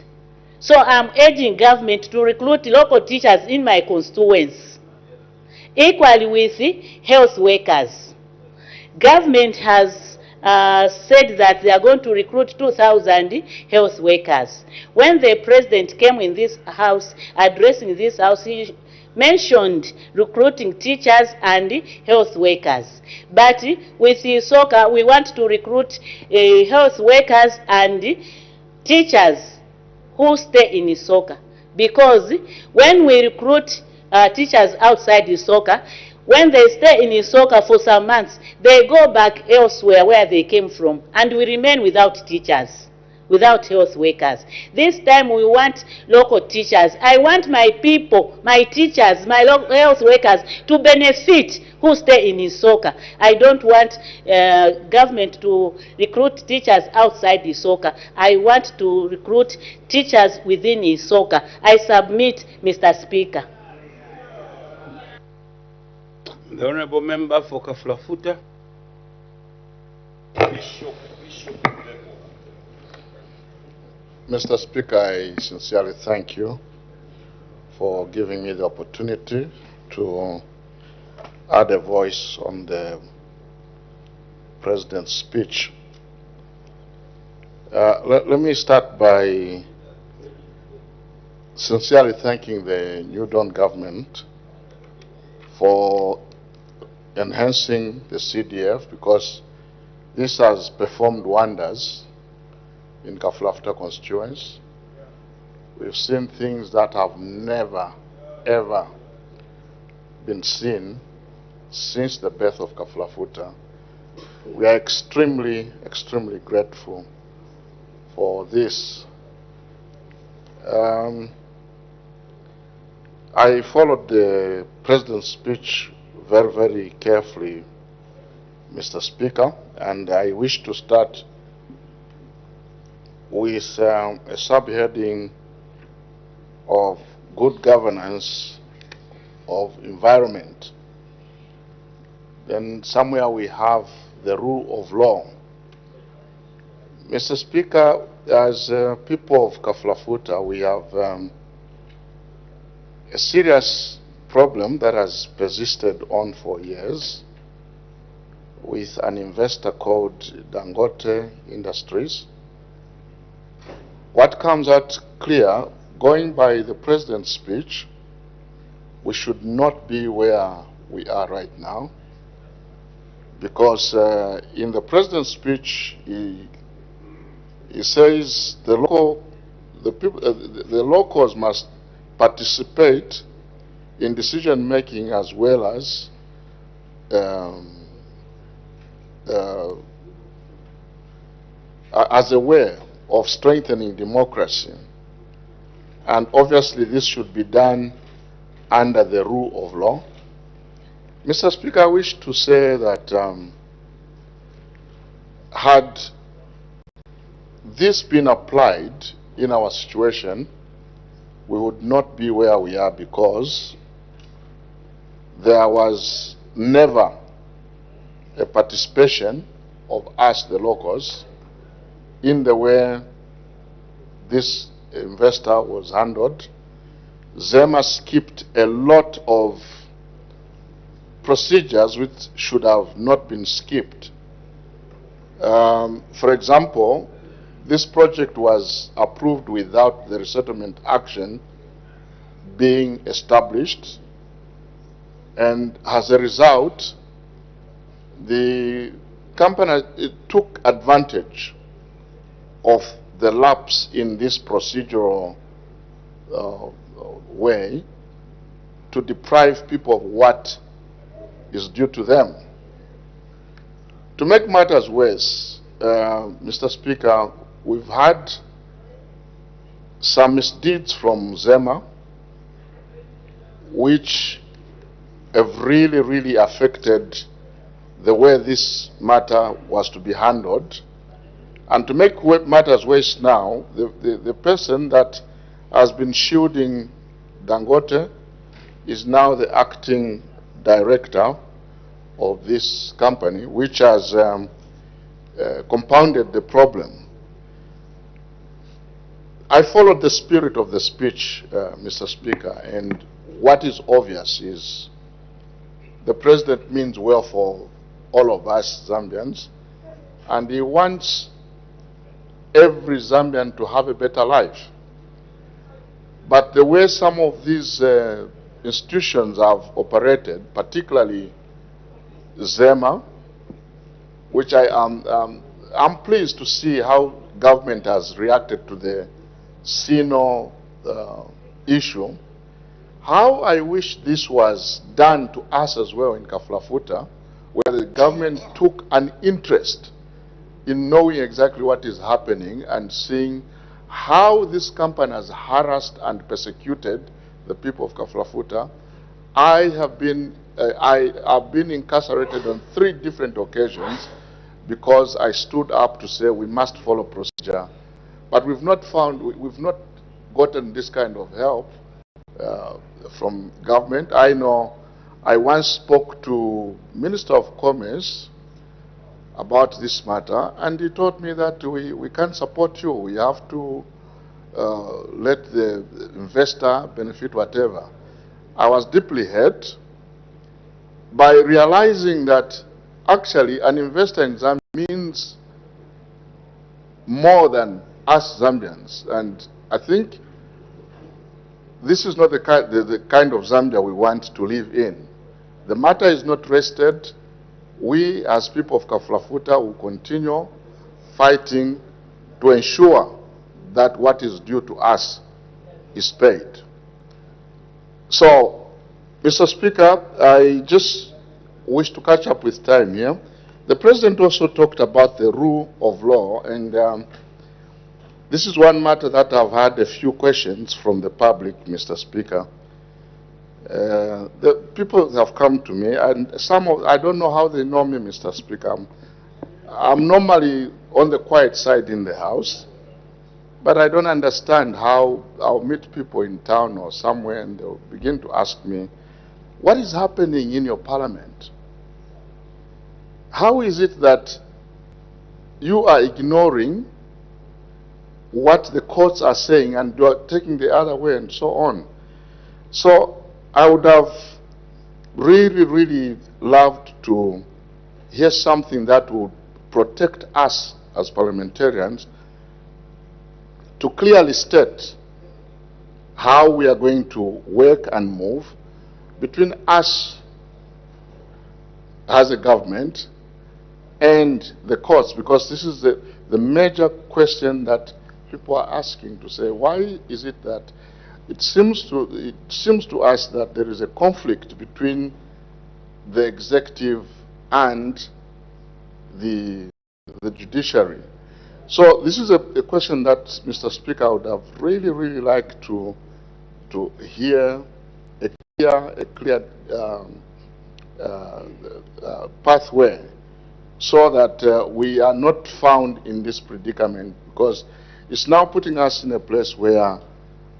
So I'm urging government to recruit local teachers in my constituents, equally with health workers. Government has said that they are going to recruit 2,000 health workers. When the president came in this house, addressing this house, he mentioned recruiting teachers and health workers. But with Isoka, we want to recruit health workers and teachers who stay in Isoka. Because when we recruit teachers outside Isoka, when they stay in Isoka for some months, they go back elsewhere where they came from, and we remain without teachers, without health workers. This time we want local teachers. I want my people, my teachers, my health workers to benefit who stay in Isoka. I don't want government to recruit teachers outside Isoka. I want to recruit teachers within Isoka. I submit, Mr. Speaker. The Honorable Member for Kaflafuta. Mr. Speaker, I sincerely thank you for giving me the opportunity to add a voice on the President's speech. Let me start by sincerely thanking the New Dawn government for enhancing the CDF, because this has performed wonders in Kaflafuta constituents. We've seen things that have never, ever been seen since the birth of Kaflafuta. We are extremely, extremely grateful for this. I followed the President's speech very, very carefully, Mr. Speaker, and I wish to start with a subheading of good governance of environment. Then somewhere we have the rule of law. Mr. Speaker, as people of Kaflafuta, we have a serious problem that has persisted on for years with an investor called Dangote Industries. What comes out clear, going by the President's speech, we should not be where we are right now, because in the President's speech he says the locals must participate in decision making as well as a way of strengthening democracy. And obviously this should be done under the rule of law. Mr. Speaker, I wish to say that had this been applied in our situation, we would not be where we are, because there was never a participation of us, the locals, in the way this investor was handled. Zema skipped a lot of procedures which should have not been skipped. For example, this project was approved without the resettlement action being established, and as a result, the company took advantage of the lapse in this procedural way to deprive people of what is due to them. To make matters worse, Mr. Speaker, we've had some misdeeds from Zema which have really, really affected the way this matter was to be handled. And to make matters worse now, the person that has been shielding Dangote is now the acting director of this company, which has compounded the problem. I followed the spirit of the speech, Mr. Speaker, and what is obvious is the President means well for all of us Zambians, and he wants every Zambian to have a better life. But the way some of these institutions have operated, particularly ZEMA, which I'm pleased to see how government has reacted to the Sino issue. How I wish this was done to us as well in Kaflafuta, where the government took an interest in knowing exactly what is happening and seeing how this company has harassed and persecuted the people of Kaflafuta. I have been incarcerated on 3 different occasions because I stood up to say we must follow procedure. But we've not gotten this kind of help from government. I know I once spoke to Minister of Commerce about this matter, and he told me that we can't support you. We have to let the investor benefit whatever. I was deeply hurt by realizing that actually an investor in Zambia means more than us Zambians. And I think this is not the kind of Zambia we want to live in. The matter is not rested. We, as people of Kaflafuta, will continue fighting to ensure that what is due to us is paid. So, Mr. Speaker, I just wish to catch up with time here. The President also talked about the rule of law, and this is one matter that I've had a few questions from the public, Mr. Speaker. The people have come to me, and I don't know how they know me, Mr. Speaker. I'm normally on the quiet side in the House, but I don't understand how I'll meet people in town or somewhere and they'll begin to ask me, what is happening in your parliament? How is it that you are ignoring what the courts are saying and you are taking the other way and so on? So I would have really, really loved to hear something that would protect us as parliamentarians to clearly state how we are going to work and move between us as a government and the courts, because this is the major question that people are asking, to say, why is it that it seems to us that there is a conflict between the executive and the judiciary? So this is a question that, Mr. Speaker, I would have really, really liked to hear a clear pathway, so that we are not found in this predicament, because it's now putting us in a place where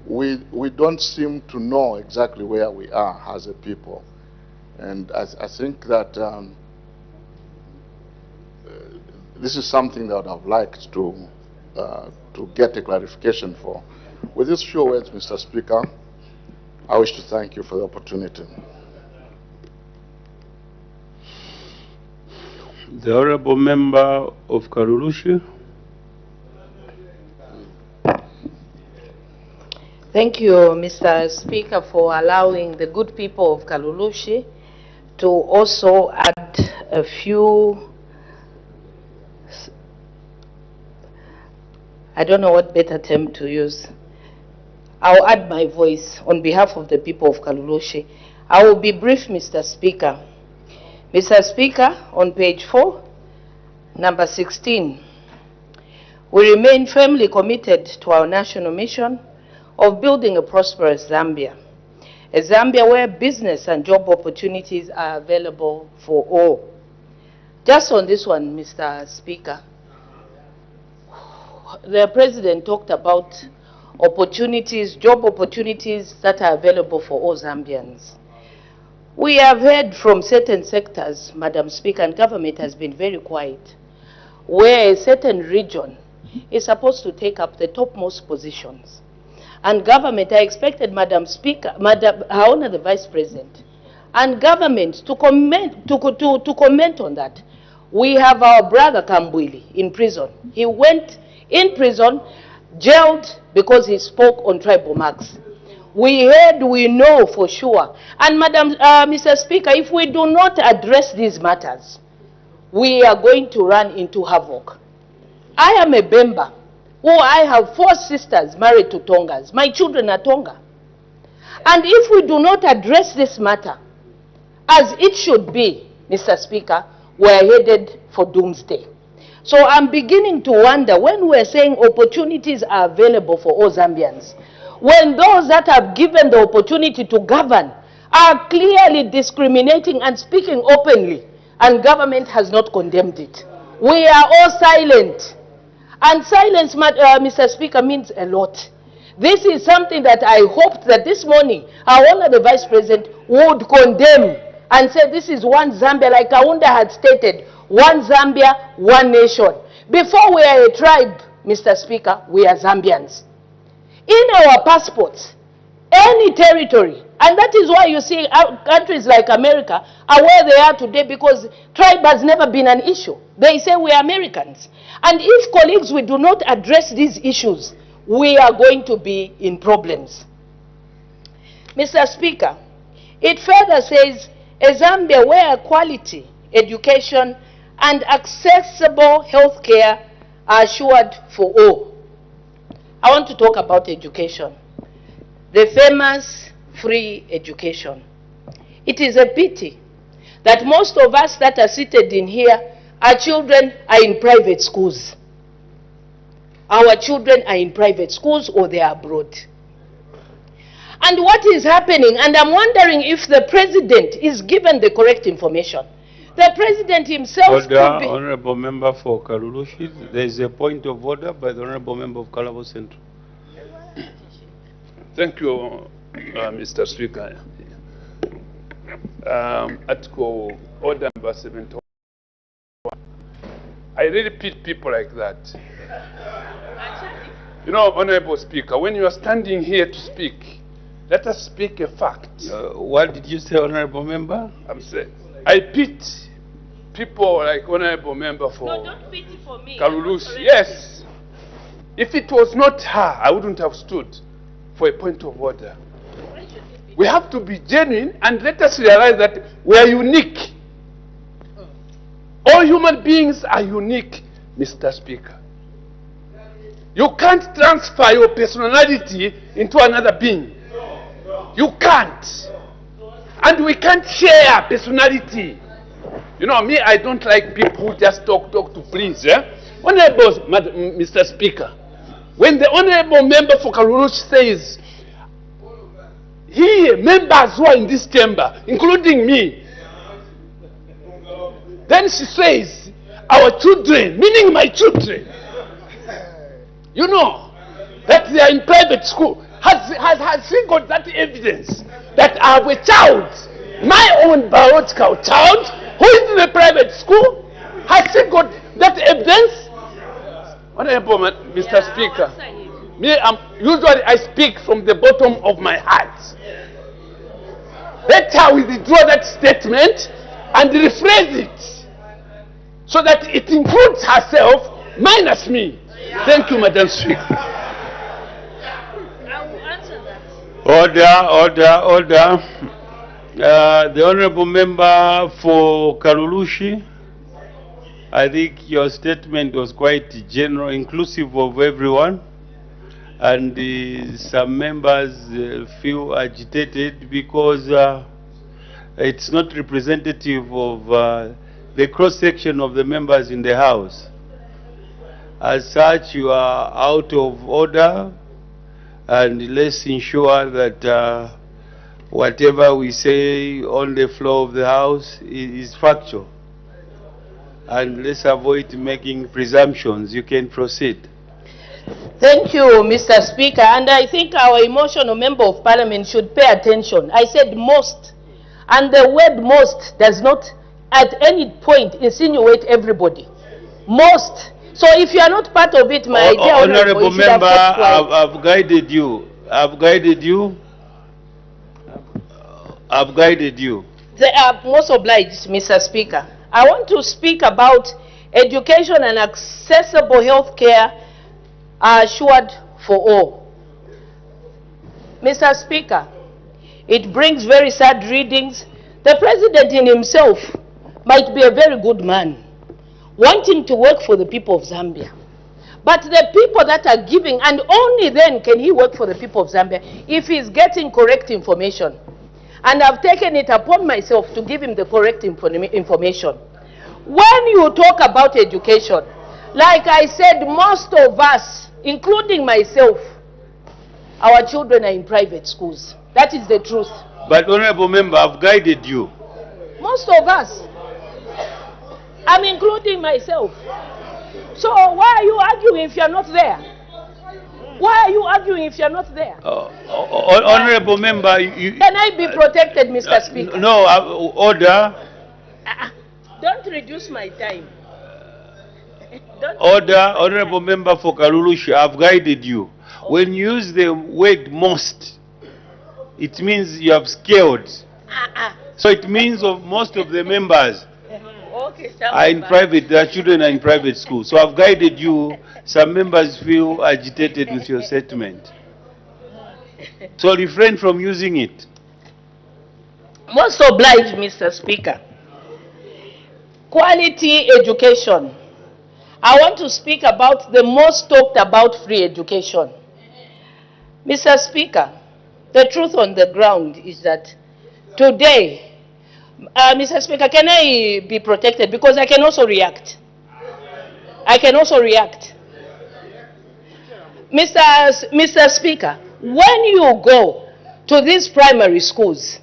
we don't seem to know exactly where we are as a people. And I think that this is something that I would have liked to get a clarification for. With these few words, Mr. Speaker, I wish to thank you for the opportunity. The Honourable Member of Karulushi. Thank you, Mr. Speaker, for allowing the good people of Kalulushi to also add a few, I don't know what better term to use. I'll add my voice on behalf of the people of Kalulushi. I will be brief, Mr. Speaker. Mr. Speaker, on page 4, number 16, we remain firmly committed to our national mission of building a prosperous Zambia, a Zambia where business and job opportunities are available for all. Just on this one, Mr. Speaker, the President talked about opportunities, job opportunities that are available for all Zambians. We have heard from certain sectors, Madam Speaker, and government has been very quiet, where a certain region is supposed to take up the topmost positions. And government, I expected Madam Speaker, Her Honor the Vice President, and government to comment, to comment on that. We have our brother Kambwili in prison. He went in prison, jailed because he spoke on tribal marks. We heard, we know for sure. And Mr. Speaker, if we do not address these matters, we are going to run into havoc. I am a Bemba, who I have 4 sisters married to Tongas. My children are Tonga. And if we do not address this matter, as it should be, Mr. Speaker, we are headed for doomsday. So I'm beginning to wonder, when we're saying opportunities are available for all Zambians, when those that have given the opportunity to govern are clearly discriminating and speaking openly, and government has not condemned it. We are all silent. And silence, Mr. Speaker, means a lot. This is something that I hoped that this morning, Our Honor the Vice President would condemn and say this is one Zambia, like Kaunda had stated, one Zambia, one nation. Before we are a tribe, Mr. Speaker, we are Zambians. In our passports, any territory, and that is why you see countries like America are where they are today, because tribe has never been an issue. They say we are Americans. And if, colleagues, we do not address these issues, we are going to be in problems. Mr. Speaker, it further says, a Zambia where quality education and accessible health care are assured for all. I want to talk about education. The famous free education. It is a pity that most of us that are seated in here, our children are in private schools. Our children are in private schools or they are abroad. And what is happening, and I'm wondering if the president is given the correct information. The president himself could be... Honorable Member for Kalulushi, there is a point of order by the Honorable Member of Kalabo Central. Thank you, Mr. Speaker. Article Order number 71. I really pity people like that. You know, Honorable Speaker, when you are standing here to speak, let us speak a fact. What did you say, Honorable Member? I'm saying, I pity people like Honorable Member for... No, don't pity for me. Kalulushi. Yes. If it was not her, I wouldn't have stood for a point of order. We have to be genuine and let us realize that we are unique. All human beings are unique, Mr. Speaker. You can't transfer your personality into another being. You can't. And we can't share personality. You know, me, I don't like people who just talk to please. Honorable Mr. Speaker, when the Honorable Member for Kalulushi says, he, members who are in this chamber, including me, then she says, our children, meaning my children, you know, that they are in private school. Has she got that evidence that I have a child, my own biological child, who is in a private school? Has she got that evidence? Honorable Mr. Speaker, me, usually I speak from the bottom of my heart. Let her withdraw that statement and rephrase it so that it includes herself minus me. Thank you, Madam Speaker. Order. The Honorable Member for Kalulushi, I think your statement was quite general, inclusive of everyone. And some members feel agitated because it's not representative of the cross-section of the members in the House. As such, you are out of order, and let's ensure that whatever we say on the floor of the House is factual. And let's avoid making presumptions. You can proceed. Thank you, Mr. Speaker. And I think our emotional member of parliament should pay attention. I said most. And the word most does not at any point insinuate everybody. Most. So if you are not part of it, my dear Honorable you should have member, kept quiet. I've guided you. I've guided you. I've guided you. They are most obliged, Mr. Speaker. I want to speak about education and accessible health care are assured for all. Mr. Speaker, it brings very sad readings. The president in himself might be a very good man, wanting to work for the people of Zambia. But the people that are giving, and only then can he work for the people of Zambia, if he's getting correct information. And I've taken it upon myself to give him the correct information. When you talk about education, like I said, most of us, including myself, our children are in private schools. That is the truth. But honorable member, I've guided you. Most of us. I'm including myself. So why are you arguing if you're not there? Why are you arguing if you're not there? Honorable member, can I be protected, Mr. Speaker? No, order. Don't reduce my time. Order, honorable member for Kalulushi, I've guided you. When you use the word most, it means you have scaled. So it means of most of the members are in private, their children are in private school. So I've guided you. Some members feel agitated with your statement. So refrain from using it. Most obliged, Mr. Speaker. Quality education. I want to speak about the most talked about free education. Mr. Speaker, the truth on the ground is that today, Mr. Speaker, can I be protected? Because I can also react. I can also react. Mr. Speaker, when you go to these primary schools,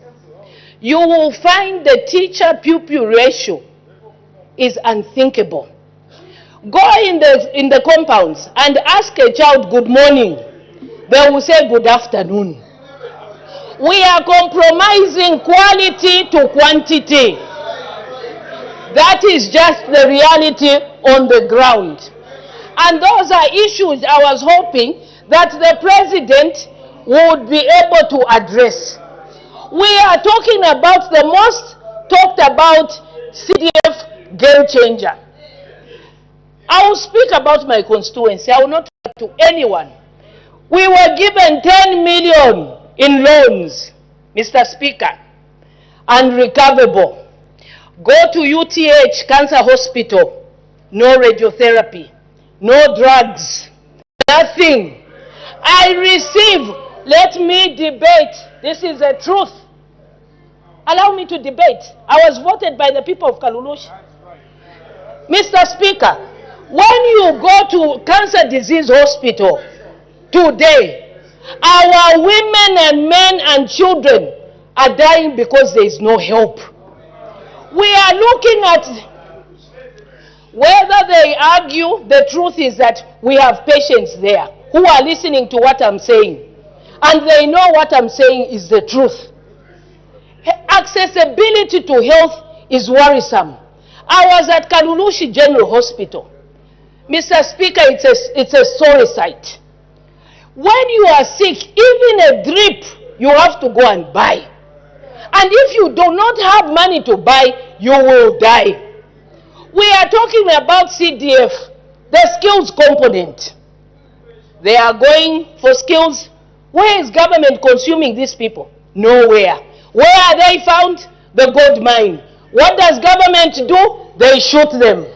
you will find the teacher-pupil ratio is unthinkable. Go in the compounds and ask a child good morning. They will say good afternoon. We are compromising quality to quantity. That is just the reality on the ground. And those are issues I was hoping that the president would be able to address. We are talking about the most talked about CDF game changer. I will speak about my constituency. I will not talk to anyone. We were given 10 million in loans, Mr. Speaker, unrecoverable. Go to UTH Cancer Hospital, no radiotherapy, no drugs, nothing. I receive, let me debate. This is the truth. Allow me to debate. I was voted by the people of Kalulushi. Mr. Speaker, when you go to Cancer Disease Hospital today, our women and men and children are dying because there is no help. We are looking at whether they argue. The truth is that we have patients there who are listening to what I'm saying, and they know what I'm saying is the truth. Accessibility to health is worrisome. I was at Kalulushi General Hospital. Mr. Speaker, it's a sorry sight. When you are sick, even a drip, you have to go and buy. And if you do not have money to buy, you will die. We are talking about CDF, the skills component. They are going for skills. Where is government consuming these people? Nowhere. Where are they found? The gold mine. What does government do? They shoot them.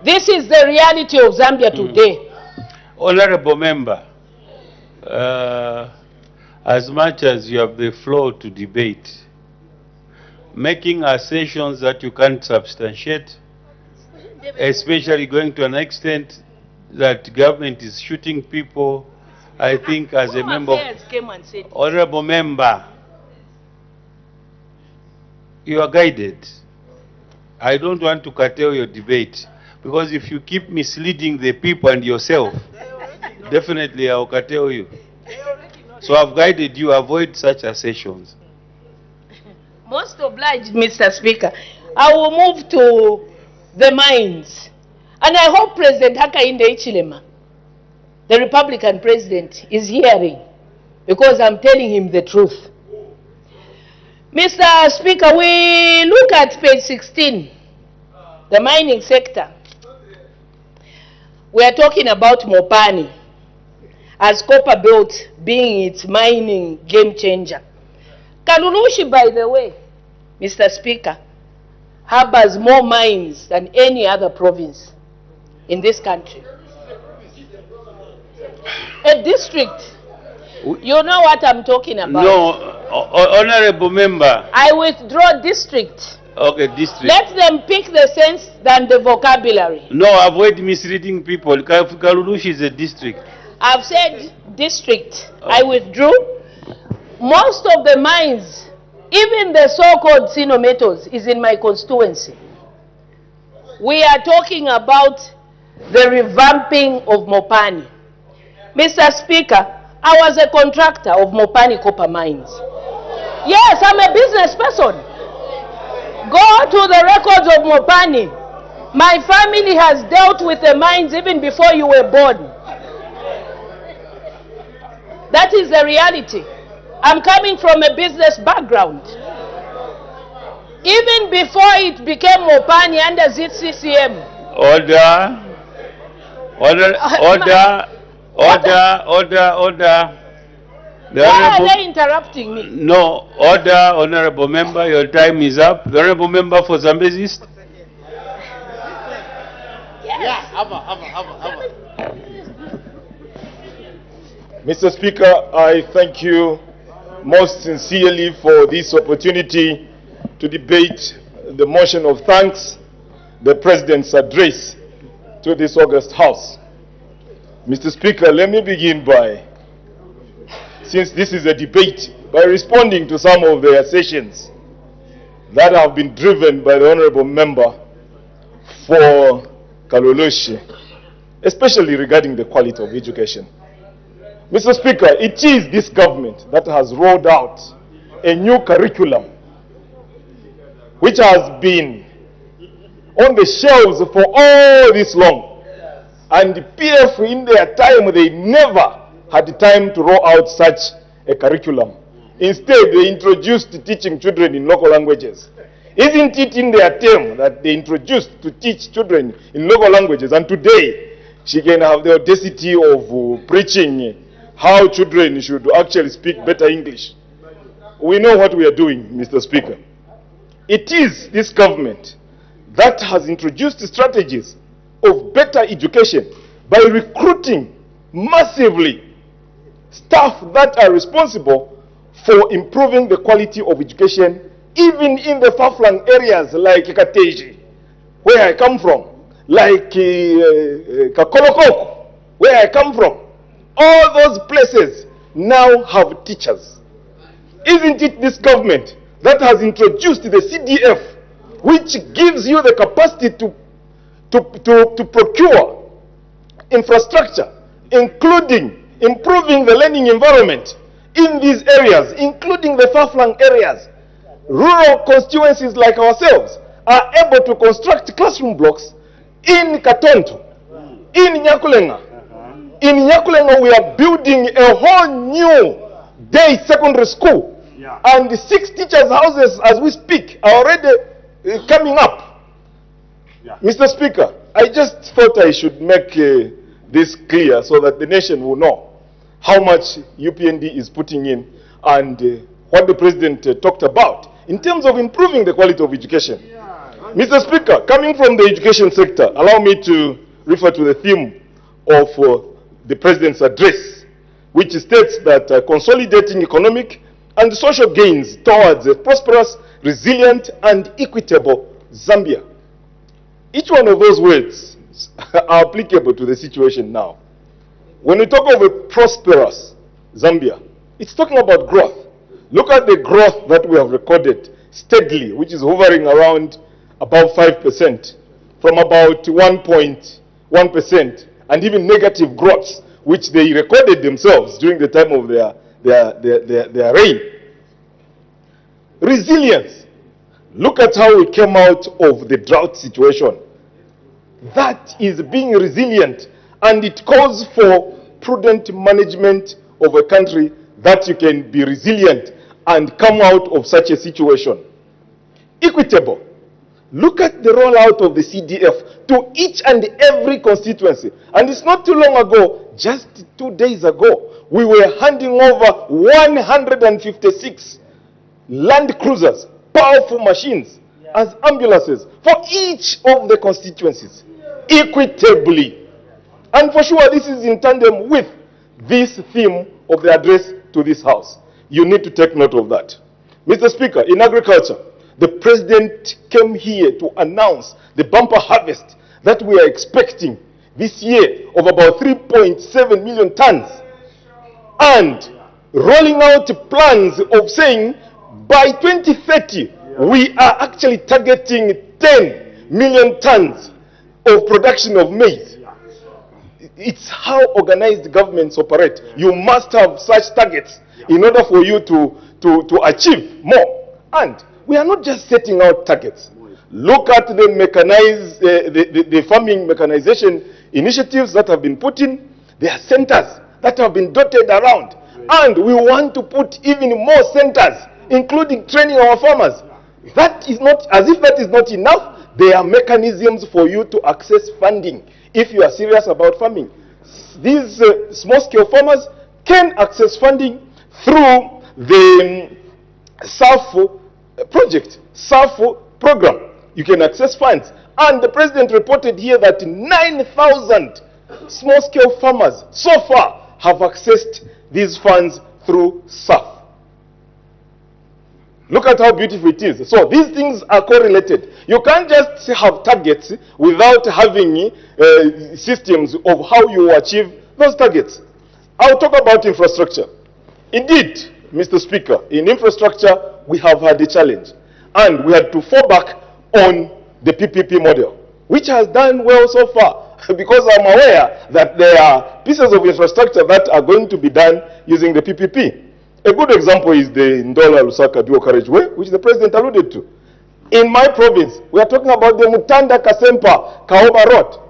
This is the reality of Zambia today. Honorable member, as much as you have the floor to debate, making assertions that you can't substantiate, especially going to an extent that government is shooting people, I think as a member of, honorable member, you are guided. I don't want to curtail your debate, because if you keep misleading the people and yourself, definitely I will curtail you. So I've guided you, avoid such assertions. Most obliged, Mr. Speaker. I will move to the mines. And I hope President Hakainde Hichilema, the Republican president, is hearing, because I'm telling him the truth. Mr. Speaker, we look at page 16, the mining sector. We are talking about Mopani as Copper Belt being its mining game changer. Kalulushi, by the way, Mr. Speaker, harbors more mines than any other province in this country. A district. You know what I'm talking about. No, honorable member. I withdraw district. Okay, district. Let them pick the sense than the vocabulary. No, avoid misleading people. Kalulushi is a district. I've said district. I withdrew. Most of the mines, even the so-called Sinometals, is in my constituency. We are talking about the revamping of Mopani. Mr. Speaker, I was a contractor of Mopani copper mines. Yes, I'm a business person. Go to the records of Mopani. My family has dealt with the mines even before you were born. That is the reality. I'm coming from a business background. Even before it became Mopani under ZCCM. Order. Why are they interrupting me? No, order, honorable member, your time is up. The honorable member for Zambezi East. Mr. Speaker, I thank you most sincerely for this opportunity to debate the motion of thanks, the President's address to this august House. Mr. Speaker, let me begin by, since this is a debate, by responding to some of the assertions that have been driven by the honorable member for Kalulushi, especially regarding the quality of education. Mr. Speaker, it is this government that has rolled out a new curriculum which has been on the shelves for all this long. And the PF in their time, they never had time to roll out such a curriculum. Instead, they introduced teaching children in local languages. Isn't it in their term that they introduced to teach children in local languages? And today, she can have the audacity of preaching how children should actually speak better English. We know what we are doing, Mr. Speaker. It is this government that has introduced strategies of better education by recruiting massively staff that are responsible for improving the quality of education, even in the far-flung areas like Kateji, where I come from, like Kakolokoko, where I come from. All those places now have teachers. Isn't it this government that has introduced the CDF, which gives you the capacity to procure infrastructure, including improving the learning environment in these areas, including the far-flung areas? Rural constituencies like ourselves are able to construct classroom blocks in Katonto, in Nyakulenga. In Nyakulenga, we are building a whole new day secondary school. Yeah. And the 6 teachers' houses, as we speak, are already coming up. Yeah. Mr. Speaker, I just thought I should make this clear so that the nation will know how much UPND is putting in and what the President talked about in terms of improving the quality of education. Yeah. Mr. Speaker, coming from the education sector, allow me to refer to the theme of the President's address, which states that consolidating economic and social gains towards a prosperous, resilient, and equitable Zambia. Each one of those words are applicable to the situation now. When we talk of a prosperous Zambia, it's talking about growth. Look at the growth that we have recorded steadily, which is hovering around about 5%, from about 1.1%, and even negative growths, which they recorded themselves during the time of their reign. Resilience. Look at how we came out of the drought situation. That is being resilient, and it calls for prudent management of a country that you can be resilient and come out of such a situation. Equitable. Look at the rollout of the CDF to each and every constituency. And it's not too long ago, just 2 days ago, we were handing over 156 land cruisers, powerful machines, as ambulances for each of the constituencies, equitably. And for sure, this is in tandem with this theme of the address to this House. You need to take note of that. Mr. Speaker, in agriculture, the President came here to announce the bumper harvest that we are expecting this year of about 3.7 million tons, and rolling out plans of saying by 2030 we are actually targeting 10 million tons of production of maize. It's how organized governments operate. You must have such targets in order for you to achieve more. And we are not just setting out targets. Look at the mechanized, the farming mechanization initiatives that have been put in. There are centers that have been dotted around. And we want to put even more centers, including training our farmers. That is not, as if that is not enough, there are mechanisms for you to access funding if you are serious about farming. These small-scale farmers can access funding through the SAF project, SAF program. You can access funds. And the President reported here that 9,000 small-scale farmers so far have accessed these funds through SAF. Look at how beautiful it is. So these things are correlated. You can't just have targets without having systems of how you achieve those targets. I'll talk about infrastructure. Indeed, Mr. Speaker, in infrastructure, we have had a challenge. And we had to fall back on the PPP model, which has done well so far, because I'm aware that there are pieces of infrastructure that are going to be done using the PPP. A good example is the Ndola-Lusaka dual carriageway, which the President alluded to. In my province, we are talking about the Mutanda-Kasempa-Kaoba Road,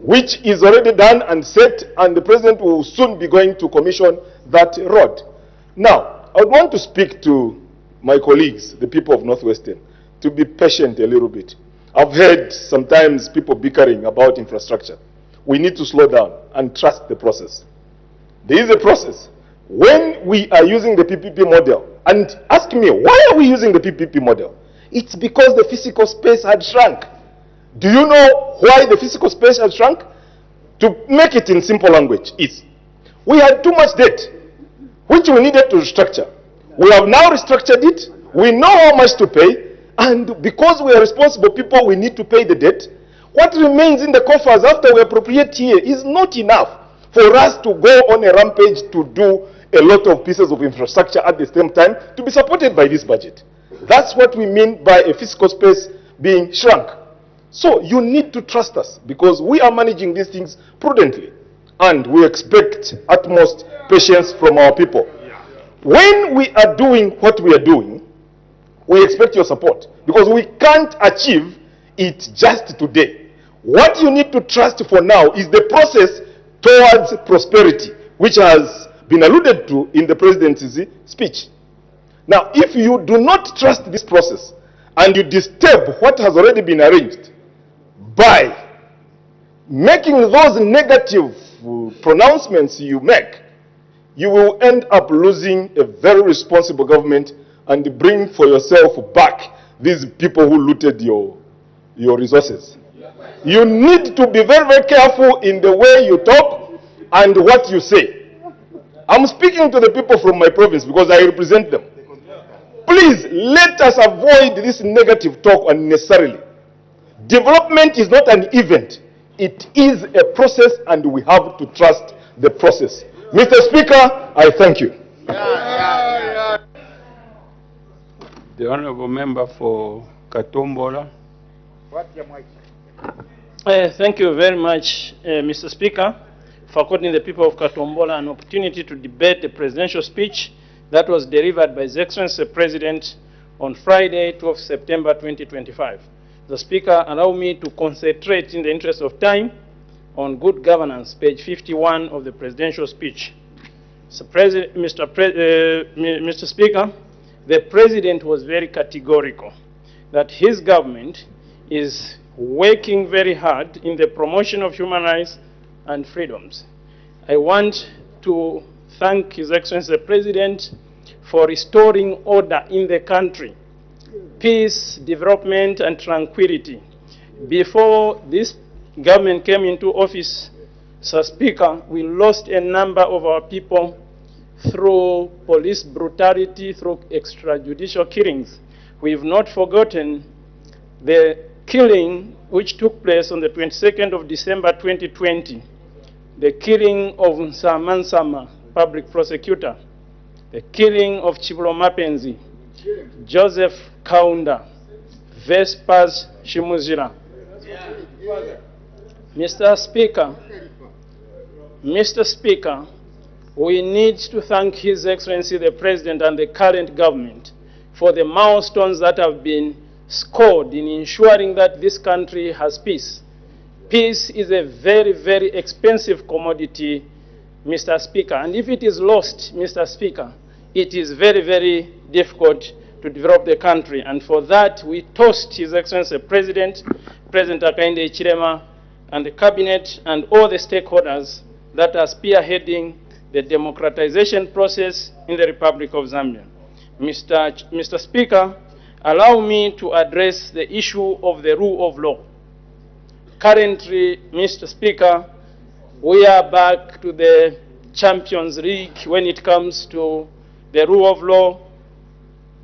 which is already done and set, and the President will soon be going to commission that road. Now, I would want to speak to my colleagues, the people of Northwestern, to be patient a little bit. I've heard sometimes people bickering about infrastructure. We need to slow down and trust the process. There is a process. When we are using the PPP model, and ask me, why are we using the PPP model? It's because the physical space had shrunk. Do you know why the physical space had shrunk? To make it in simple language, is we had too much debt, which we needed to restructure. We have now restructured it. We know how much to pay, and because we are responsible people, we need to pay the debt. What remains in the coffers after we appropriate here is not enough for us to go on a rampage to do a lot of pieces of infrastructure at the same time to be supported by this budget. That's what we mean by a fiscal space being shrunk. So you need to trust us because we are managing these things prudently and we expect utmost patience from our people. When we are doing what we are doing, we expect your support because we can't achieve it just today. What you need to trust for now is the process towards prosperity, which has been alluded to in the President's speech. Now, if you do not trust this process and you disturb what has already been arranged by making those negative pronouncements you make, you will end up losing a very responsible government and bring for yourself back these people who looted your resources. You need to be very, very careful in the way you talk and what you say. I'm speaking to the people from my province because I represent them. Please, let us avoid this negative talk unnecessarily. Development is not an event. It is a process and we have to trust the process. Mr. Speaker, I thank you. The Honorable Member for Katombola. Thank you very much, Mr. Speaker, for according the people of Katombola an opportunity to debate the presidential speech that was delivered by His Excellency the President on Friday, 12 September 2025. The Speaker, allow me to concentrate in the interest of time on good governance, page 51 of the presidential speech. Mr. Speaker, the President was very categorical that his government is working very hard in the promotion of human rights and freedoms. I want to thank His Excellency the President for restoring order in the country, peace, development, and tranquility. Before this government came into office, Sir Speaker, we lost a number of our people through police brutality, through extrajudicial killings. We've not forgotten the killing which took place on the 22nd of December 2020, the killing of Nsamansama, public prosecutor, the killing of Chibulo Mapenzi, Joseph Kaunda, Vespers Shimuzira. Mr. Speaker, we need to thank His Excellency the President and the current government for the milestones that have been scored in ensuring that this country has peace. Peace is a very, very expensive commodity, Mr. Speaker, and if it is lost, Mr. Speaker, it is very, very difficult to develop the country. And for that, we toast His Excellency President Hakainde Hichilema, and the Cabinet and all the stakeholders that are spearheading the democratization process in the Republic of Zambia. Mr. Speaker, allow me to address the issue of the rule of law. Currently, Mr. Speaker, we are back to the Champions League when it comes to the rule of law,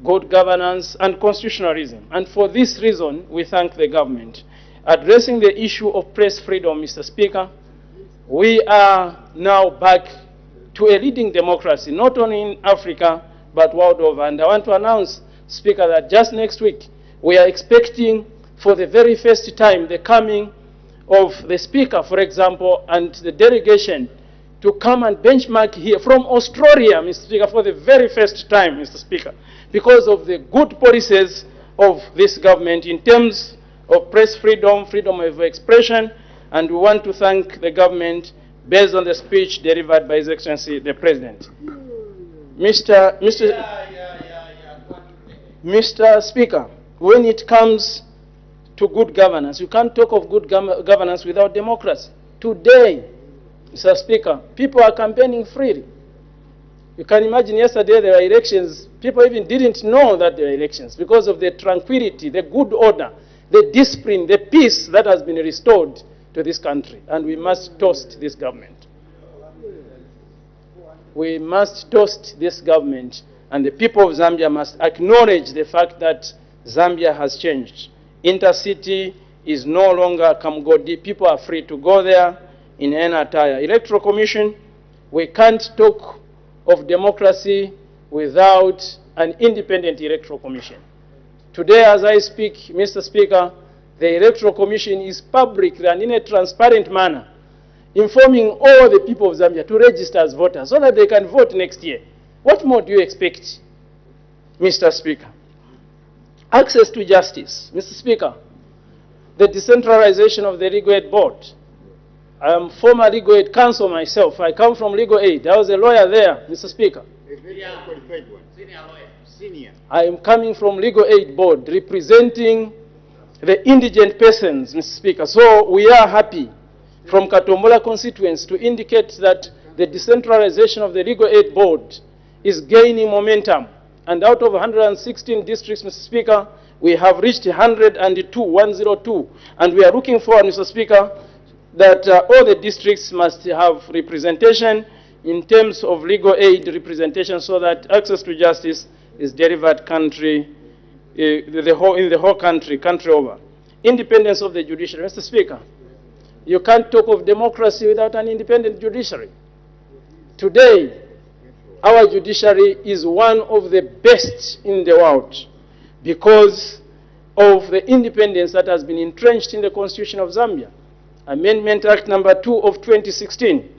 good governance, and constitutionalism. And for this reason, we thank the government. Addressing the issue of press freedom, Mr. Speaker, we are now back to a leading democracy, not only in Africa, but world over. And I want to announce, Speaker, that just next week, we are expecting for the very first time the coming of the Speaker, for example, and the delegation to come and benchmark here from Australia, Mr. Speaker, for the very first time, Mr. Speaker, because of the good policies of this government in terms of press freedom, freedom of expression, and we want to thank the government based on the speech delivered by His Excellency the President. Mr. Speaker, when it comes to good governance, you can't talk of good governance without democracy. Today, Mr. Speaker, people are campaigning freely. You can imagine yesterday there were elections. People even didn't know that there were elections because of the tranquility, the good order, the discipline, the peace that has been restored to this country. And we must toast this government. We must toast this government, and the people of Zambia must acknowledge the fact that Zambia has changed. Intercity is no longer Kamgodi. People are free to go there in any attire. Electoral Commission, we can't talk of democracy without an independent Electoral Commission. Today, as I speak, Mr. Speaker, the Electoral Commission is public and in a transparent manner, informing all the people of Zambia to register as voters so that they can vote next year. What more do you expect, Mr. Speaker? Access to justice. Mr. Speaker, the decentralization of the Legal Aid Board. I am former Legal Aid Counsel myself. I come from Legal Aid. I was a lawyer there, Mr. Speaker. A very qualified one. Senior lawyer. Senior. I am coming from Legal Aid Board, representing the indigent persons, Mr. Speaker. So we are happy from Katombola constituents to indicate that the decentralization of the Legal Aid Board is gaining momentum. And out of 116 districts, Mr. Speaker, we have reached 102. And we are looking forward, Mr. Speaker, that all the districts must have representation in terms of legal aid representation so that access to justice is delivered in the whole country over. Independence of the judiciary. Mr. Speaker, you can't talk of democracy without an independent judiciary. Today, our judiciary is one of the best in the world because of the independence that has been entrenched in the Constitution of Zambia. Amendment Act number 2 of 2016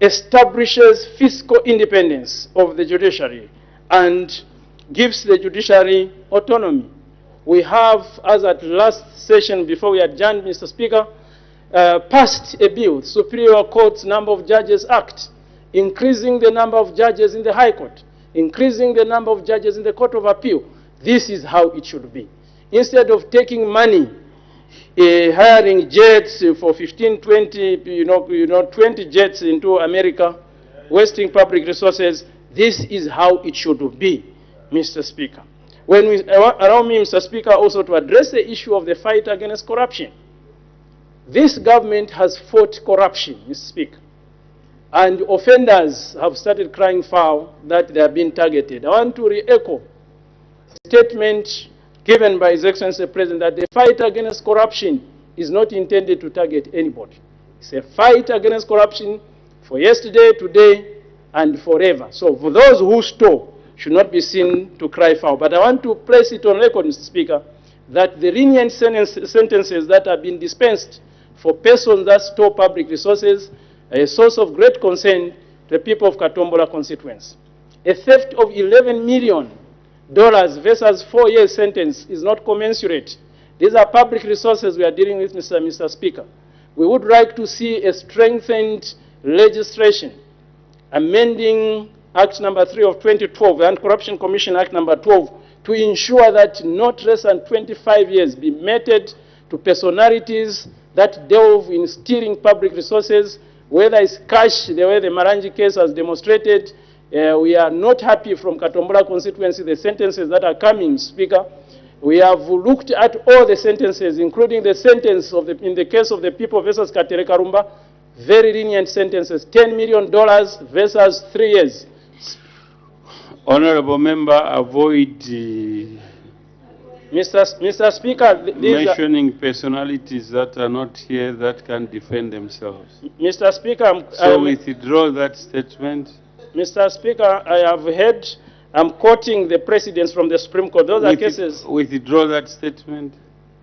establishes fiscal independence of the judiciary and gives the judiciary autonomy. We have, as at last session before we adjourned, Mr. Speaker, passed a bill, Superior Court's Number of Judges Act, increasing the number of judges in the High Court, increasing the number of judges in the Court of Appeal. This is how it should be. Instead of taking money, hiring jets for 15, 20, 20 jets into America, wasting public resources, this is how it should be, Mr. Speaker. Allow me, Mr. Speaker, also to address the issue of the fight against corruption. This government has fought corruption, Mr. Speaker, and offenders have started crying foul that they are being targeted. I want to re-echo the statement given by His Excellency the President that the fight against corruption is not intended to target anybody. It's a fight against corruption for yesterday, today, and forever. So for those who stole should not be seen to cry foul. But I want to place it on record, Mr. Speaker, that the lenient sentences that have been dispensed for persons that stole public resources are a source of great concern to the people of Katombola constituency. A theft of $11 million versus 4 years sentence is not commensurate. These are public resources we are dealing with, Mr. Speaker. We would like to see a strengthened legislation amending Act number 3 of 2012, the Anti-Corruption Commission Act number 12, to ensure that not less than 25 years be meted to personalities that delve in stealing public resources, whether it's cash, the way the Marangi case has demonstrated. We are not happy from Katombola constituency, the sentences that are coming, Speaker. We have looked at all the sentences, including the sentence of in the case of the people versus Katere Karumba, very lenient sentences, $10 million versus 3 years. Honorable member, avoid Mr. Speaker, mentioning personalities that are not here that can defend themselves. Mr. Speaker, so withdraw that statement. Mr. Speaker, I have heard, I'm quoting the precedents from the Supreme Court. Those are cases. Withdraw that statement.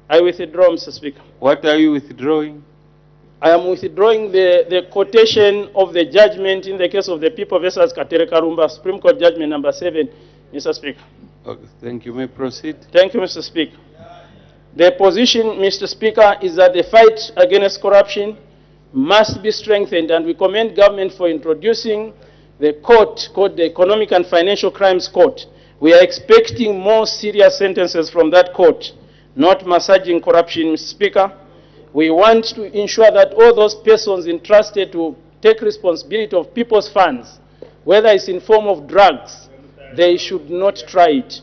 I withdraw, Mr. Speaker. What are you withdrawing? I am withdrawing the quotation of the judgment in the case of the people versus Katere Karumba, Supreme Court judgment number 7, Mr. Speaker. Okay, thank you. May proceed. Thank you, Mr. Speaker. The position, Mr. Speaker, is that the fight against corruption must be strengthened, and we commend government for introducing the court called the Economic and Financial Crimes Court. We are expecting more serious sentences from that court, not massaging corruption, Mr. Speaker. We want to ensure that all those persons entrusted to take responsibility of people's funds, whether it's in form of drugs, they should not try it.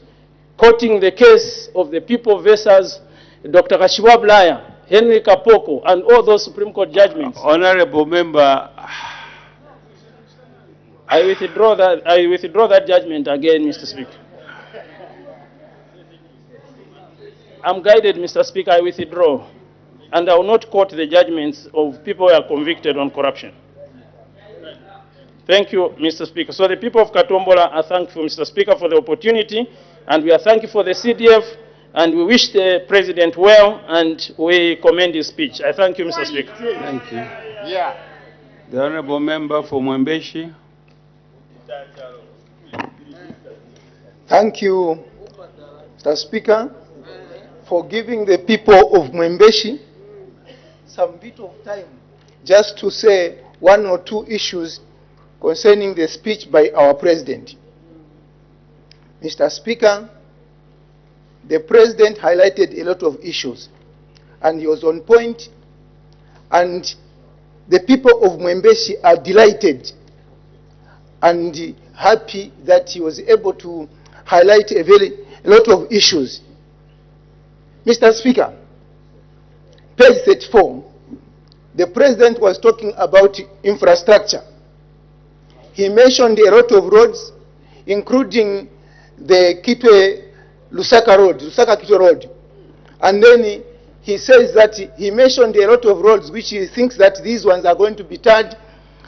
Quoting the case of the people versus Dr. Kashiwa Blaya, Henry Kapoko, and all those Supreme Court judgments. Honorable member, I withdraw that judgment again, Mr. Speaker. I'm guided, Mr. Speaker, I withdraw. And I will not quote the judgments of people who are convicted on corruption. Thank you, Mr. Speaker. So the people of Katombola are thankful, Mr. Speaker, for the opportunity, and we are thankful for the CDF, and we wish the President well, and we commend his speech. I thank you, Mr. Speaker. Thank you. Yeah. The Honorable Member for Mwembeshi. Thank you, Mr. Speaker, for giving the people of Mwembeshi some bit of time just to say one or two issues concerning the speech by our President. Mr. Speaker, the President highlighted a lot of issues, and he was on point, and the people of Mwembeshi are delighted and happy that he was able to highlight a lot of issues. Mr. Speaker, page 34, the President was talking about infrastructure. He mentioned a lot of roads, including the Kipe-Lusaka Road, Lusaka-Kito Road. And then he says that he mentioned a lot of roads which he thinks that these ones are going to be tarred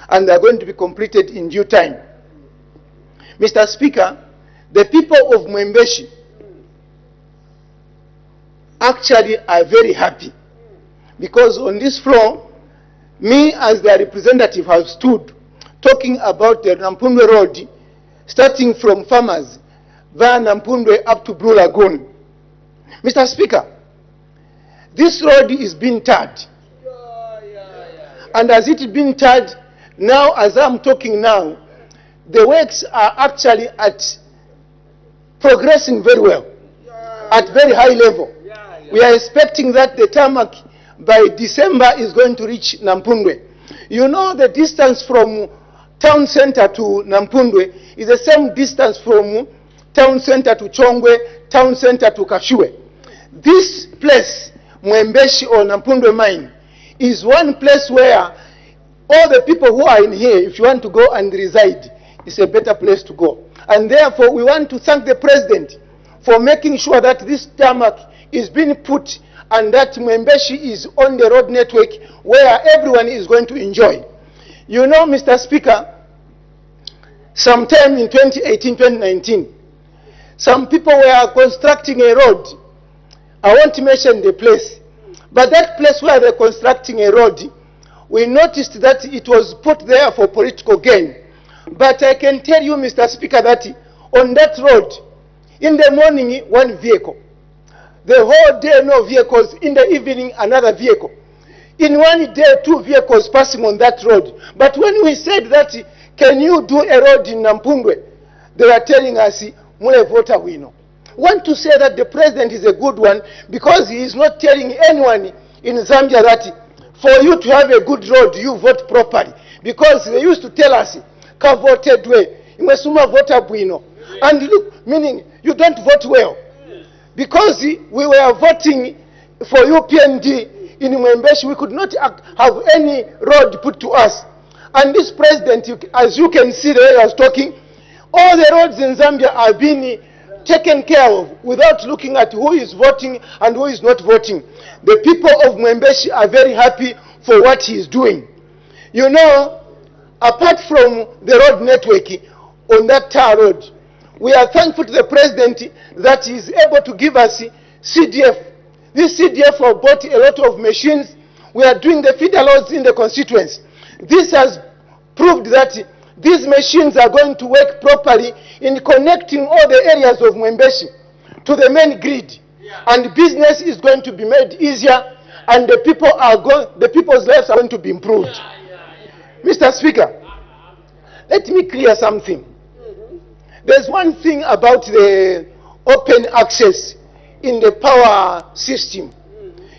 and are going to be completed in due time. Mr. Speaker, the people of Mwembeshi actually are very happy, because on this floor, me as their representative have stood talking about the Rampunwe Road, starting from farmers, via Nampundwe up to Blue Lagoon. Mr. Speaker, this road is being tarred. And as it been tarred, now as I'm talking now, the works are actually progressing very well, at very high level. We are expecting that the tarmac by December is going to reach Nampundwe. You know, the distance from town center to Nampundwe is the same distance from town center to Chongwe, town center to Kashue. This place, Mwembeshi or Nampundwe mine, is one place where all the people who are in here, if you want to go and reside, it's a better place to go. And therefore, we want to thank the President for making sure that this tarmac is being put and that Mwembeshi is on the road network where everyone is going to enjoy. You know, Mr. Speaker, sometime in 2018-2019, some people were constructing a road. I won't mention the place, but that place where they're constructing a road, we noticed that it was put there for political gain. But I can tell you, Mr. Speaker, that on that road, in the morning, one vehicle. The whole day, no vehicles. In the evening, another vehicle. In one day, 2 vehicles passing on that road. But when we said that, can you do a road in Nampundwe? They were telling us, Mule voter we know. Want to say that the President is a good one because he is not telling anyone in Zambia that for you to have a good road, you vote properly. Because they used to tell us, ka voted way, imesuma voter buino. And look, meaning you don't vote well. Because we were voting for UPND in Mwembeshi, we could not have any road put to us. And this President, as you can see the way I was talking, all the roads in Zambia are being taken care of without looking at who is voting and who is not voting. The people of Mwembeshi are very happy for what he is doing. You know, apart from the road network on that tar road, we are thankful to the President that he is able to give us CDF. This CDF have bought a lot of machines. We are doing the feeder loads in the constituents. This has proved that these machines are going to work properly in connecting all the areas of Mwembeshi to the main grid. And business is going to be made easier and the people's lives are going to be improved. Mr. Speaker, let me clear something. There's one thing about the open access in the power system.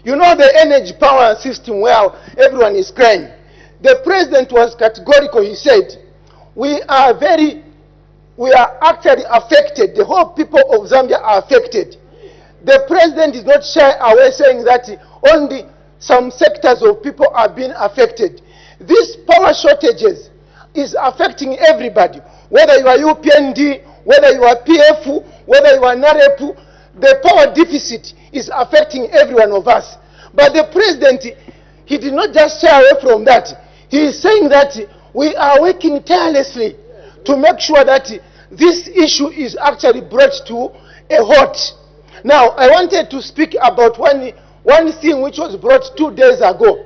You know the energy power system where everyone is crying. The President was categorical. He said, we are actually affected. The whole people of Zambia are affected. The President is not shy away saying that only some sectors of people are being affected. These power shortages is affecting everybody. Whether you are UPND, whether you are PF, whether you are NAREP, the power deficit is affecting every one of us. But the President, he did not just shy away from that. He is saying that we are working tirelessly to make sure that this issue is actually brought to a halt. Now, I wanted to speak about one thing which was brought 2 days ago.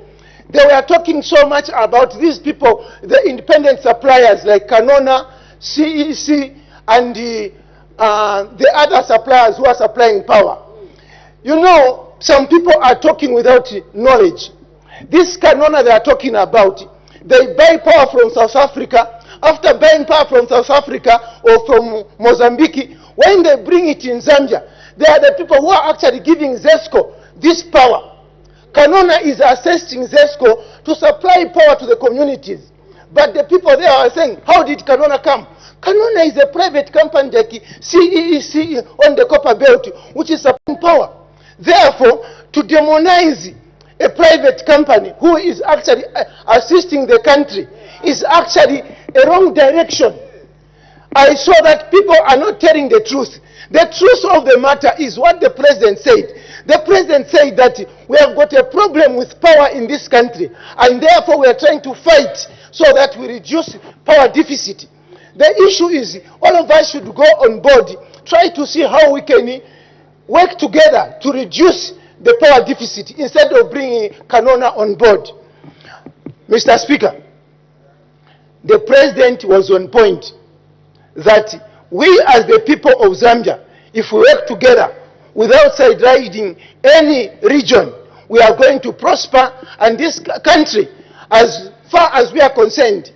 They were talking so much about these people, the independent suppliers like Canona, CEC, and the other suppliers who are supplying power. You know, some people are talking without knowledge. This Canona they are talking about, they buy power from South Africa. After buying power from South Africa or from Mozambique, when they bring it in Zambia, they are the people who are actually giving ZESCO this power. Canona is assisting ZESCO to supply power to the communities. But the people there are saying, how did Canona come? Canona is a private company like CEC on the Copper Belt, which is supplying power. Therefore, to demonize a private company who is actually assisting the country is actually a wrong direction. I saw that people are not telling the truth. The truth of the matter is what the President said. The President said that we have got a problem with power in this country, and therefore we are trying to fight so that we reduce power deficit. The issue is all of us should go on board, try to see how we can work together to reduce the power deficit instead of bringing Canona on board. Mr. Speaker, the President was on point that we as the people of Zambia, if we work together without side-riding any region, we are going to prosper. And this country, as far as we are concerned,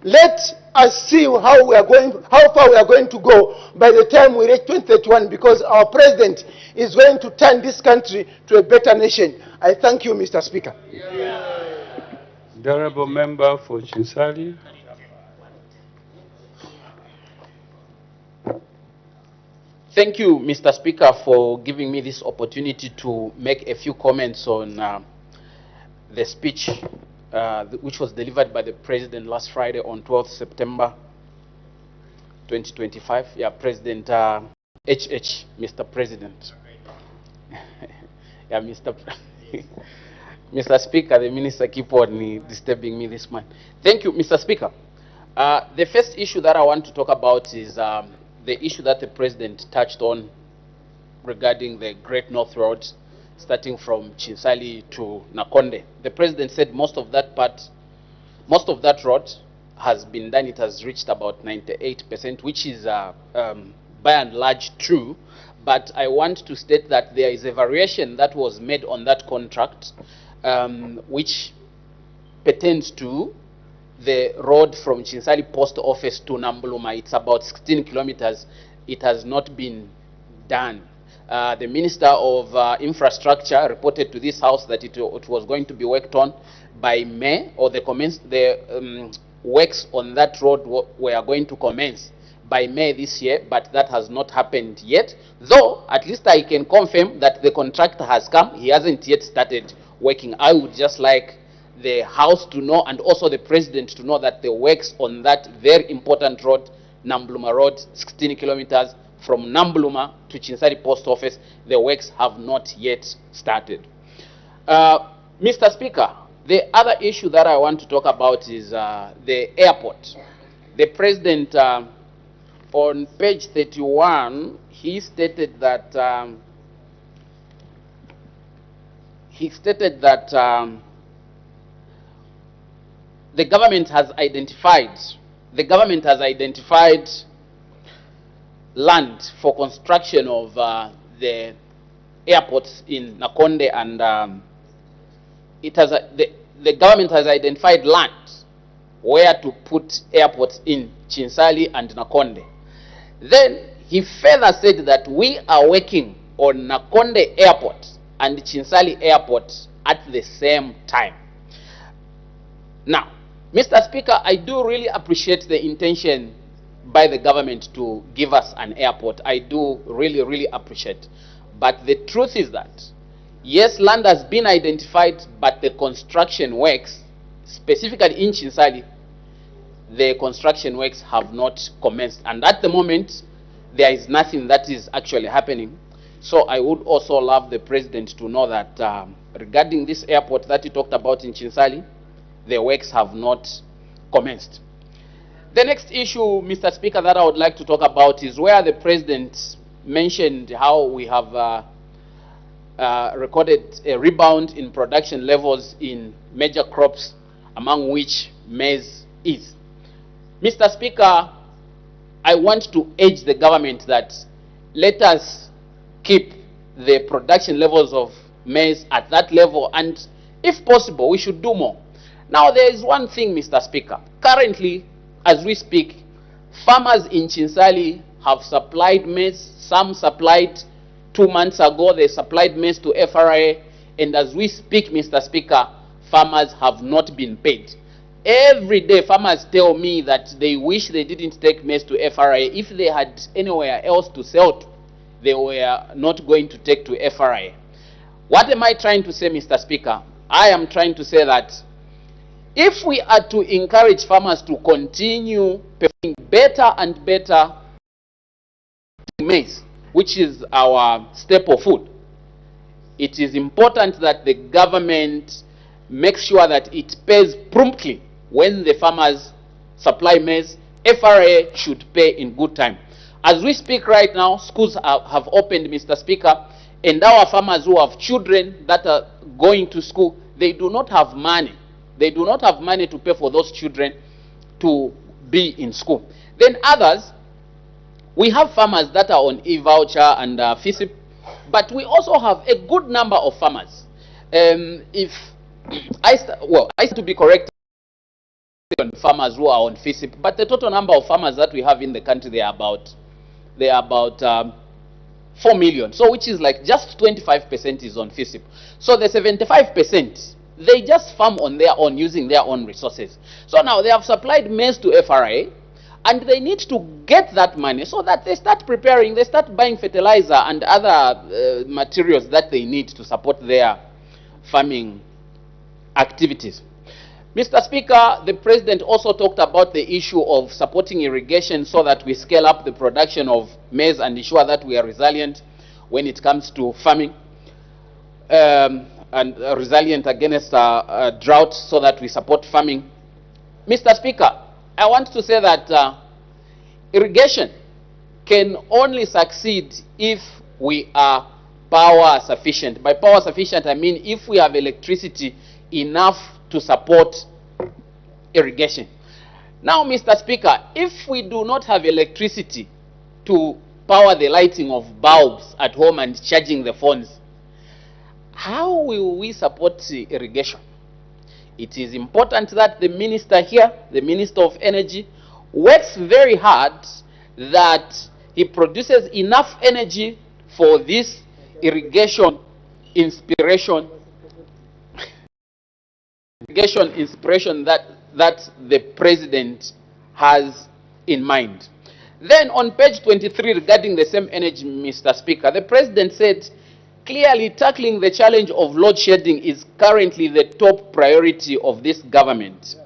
let us see how far we are going to go by the time we reach 2031, because our president is going to turn this country to a better nation. I thank you, Mr. Speaker. The honourable member for Chinsali. Thank you, Mr. Speaker, for giving me this opportunity to make a few comments on the speech which was delivered by the President last Friday on 12th September 2025. Yeah, President HH, Mr. President. Yeah, Mr. Mr. Speaker, the minister keep on disturbing me this month. Thank you, Mr. Speaker. The first issue that I want to talk about is the issue that the President touched on regarding the Great North Road, starting from Chinsali to Nakonde. The President said most of that road has been done. It has reached about 98%, which is by and large true. But I want to state that there is a variation that was made on that contract, which pertains to the road from Chinsali Post Office to Nambuluma. It's about 16 kilometers. It has not been done. The Minister of Infrastructure reported to this House that it was going to be worked on by May, or the works on that road were going to commence by May this year, but that has not happened yet. Though, at least I can confirm that the contractor has come. He hasn't yet started working. I would just like the House to know, and also the President to know, that the works on that very important road, Nambuluma Road, 16 kilometers from Nambuluma to Chinsali Post Office, the works have not yet started. Mr. Speaker, the other issue that I want to talk about is the airport. The President, on page 31, he stated that the government has identified land for construction of the airports in Nakonde, and the government has identified land where to put airports in Chinsali and Nakonde. Then he further said that we are working on Nakonde Airport and Chinsali Airport at the same time. Now, Mr. Speaker, I do really appreciate the intention by the government to give us an airport. I do really appreciate. But the truth is that, yes, land has been identified, but the construction works, specifically in Chinsali, the construction works have not commenced. And at the moment, there is nothing that is actually happening. So I would also love the President to know that regarding this airport that he talked about in Chinsali, the works have not commenced. The next issue, Mr. Speaker, that I would like to talk about is where the President mentioned how we have recorded a rebound in production levels in major crops, among which maize is. Mr. Speaker, I want to urge the government that let us keep the production levels of maize at that level, and if possible, we should do more. Now, there is one thing, Mr. Speaker. Currently, as we speak, farmers in Chinsali have supplied maize. Some supplied 2 months ago. They supplied maize to FRA. And as we speak, Mr. Speaker, farmers have not been paid. Every day, farmers tell me that they wish they didn't take maize to FRA. If they had anywhere else to sell to, they were not going to take to FRA. What am I trying to say, Mr. Speaker? I am trying to say that if we are to encourage farmers to continue performing better and better maize, which is our staple food, it is important that the government makes sure that it pays promptly when the farmers supply maize. FRA should pay in good time. As we speak right now, schools have opened, Mr. Speaker, and our farmers who have children that are going to school, they do not have money. They do not have money to pay for those children to be in school. Then others We have farmers that are on e-voucher and FISIP, but we also have a good number of farmers. If I to be correct on farmers who are on FISIP, but the total number of farmers that we have in the country, they are about 4 million. So which is like just 25% is on FISIP. So the 75%, they just farm on their own using their own resources. So now they have supplied maize to FRA, and they need to get that money so that they start preparing, they start buying fertilizer and other materials that they need to support their farming activities. Mr. Speaker, the President also talked about the issue of supporting irrigation so that we scale up the production of maize and ensure that we are resilient when it comes to farming, and resilient against drought so that we support farming. Mr. Speaker, I want to say that irrigation can only succeed if we are power sufficient. By power sufficient, I mean if we have electricity enough to support irrigation. Now, Mr. Speaker, if we do not have electricity to power the lighting of bulbs at home and charging the phones, how will we support irrigation? It is important that the minister here, the Minister of Energy, works very hard that he produces enough energy for this irrigation inspiration that the President has in mind. Then on page 23, regarding the same energy, Mr. Speaker, the President said, clearly tackling the challenge of load shedding is currently the top priority of this government.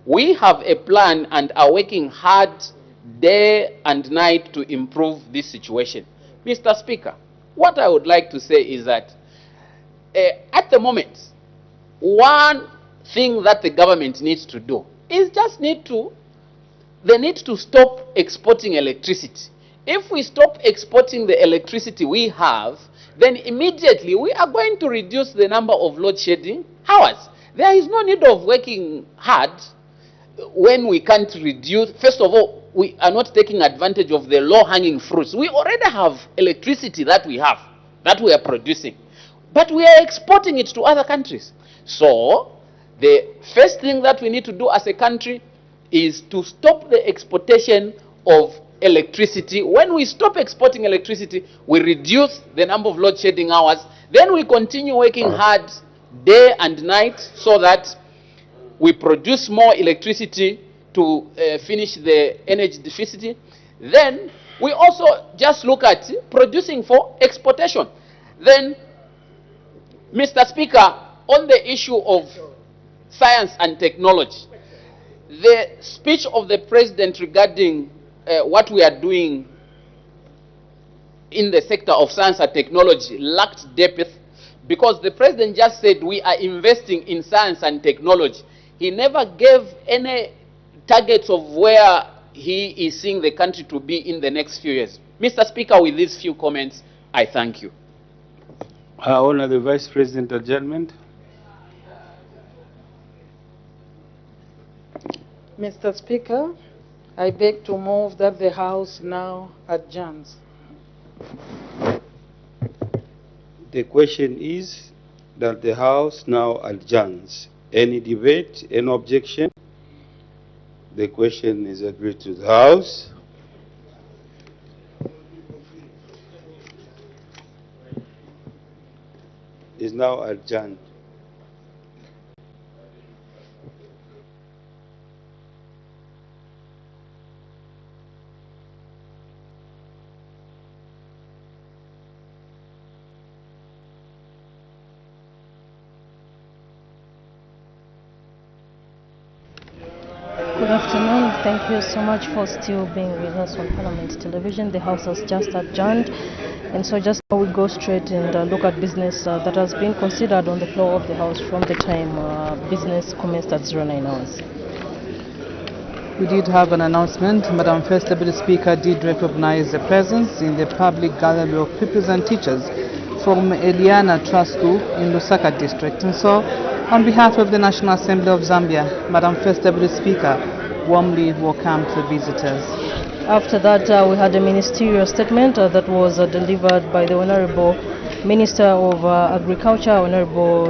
We have a plan and are working hard day and night to improve this situation. Mr. Speaker, what I would like to say is that at the moment, one thing that the government needs to do is they need to stop exporting electricity. If we stop exporting the electricity we have, then immediately we are going to reduce the number of load shedding hours. There is no need of working hard when we can't reduce. First of all, we are not taking advantage of the low-hanging fruits. We already have electricity that we have, that we are producing, but we are exporting it to other countries. So the first thing that we need to do as a country is to stop the exportation of electricity. When we stop exporting electricity, we reduce the number of load shedding hours. Then we continue working hard day and night so that we produce more electricity to finish the energy deficit. Then we also just look at producing for exportation. Then, Mr. Speaker, on the issue of science and technology, the speech of the President regarding what we are doing in the sector of science and technology lacked depth, because the President just said we are investing in science and technology. He never gave any targets of where he is seeing the country to be in the next few years. Mr. Speaker, with these few comments, I thank you. I honor the Vice President adjournment. Mr. Speaker, I beg to move that the House now adjourns. The question is that the House now adjourns. Any debate, any objection? The question is agreed to the House. Is now adjourned. Good afternoon. Thank you so much for still being with us on Parliament Television. The House has just adjourned, and so just now we go straight and look at business that has been considered on the floor of the House from the time business commenced at 09 hours. We did have an announcement. Madam First Deputy Speaker did recognize the presence in the public gallery of pupils and teachers from Eliana Trust School in Lusaka District. And so, on behalf of the National Assembly of Zambia, Madam First Deputy Speaker warmly welcomed the visitors. After that, we had a ministerial statement that was delivered by the Honorable Minister of Agriculture, Honorable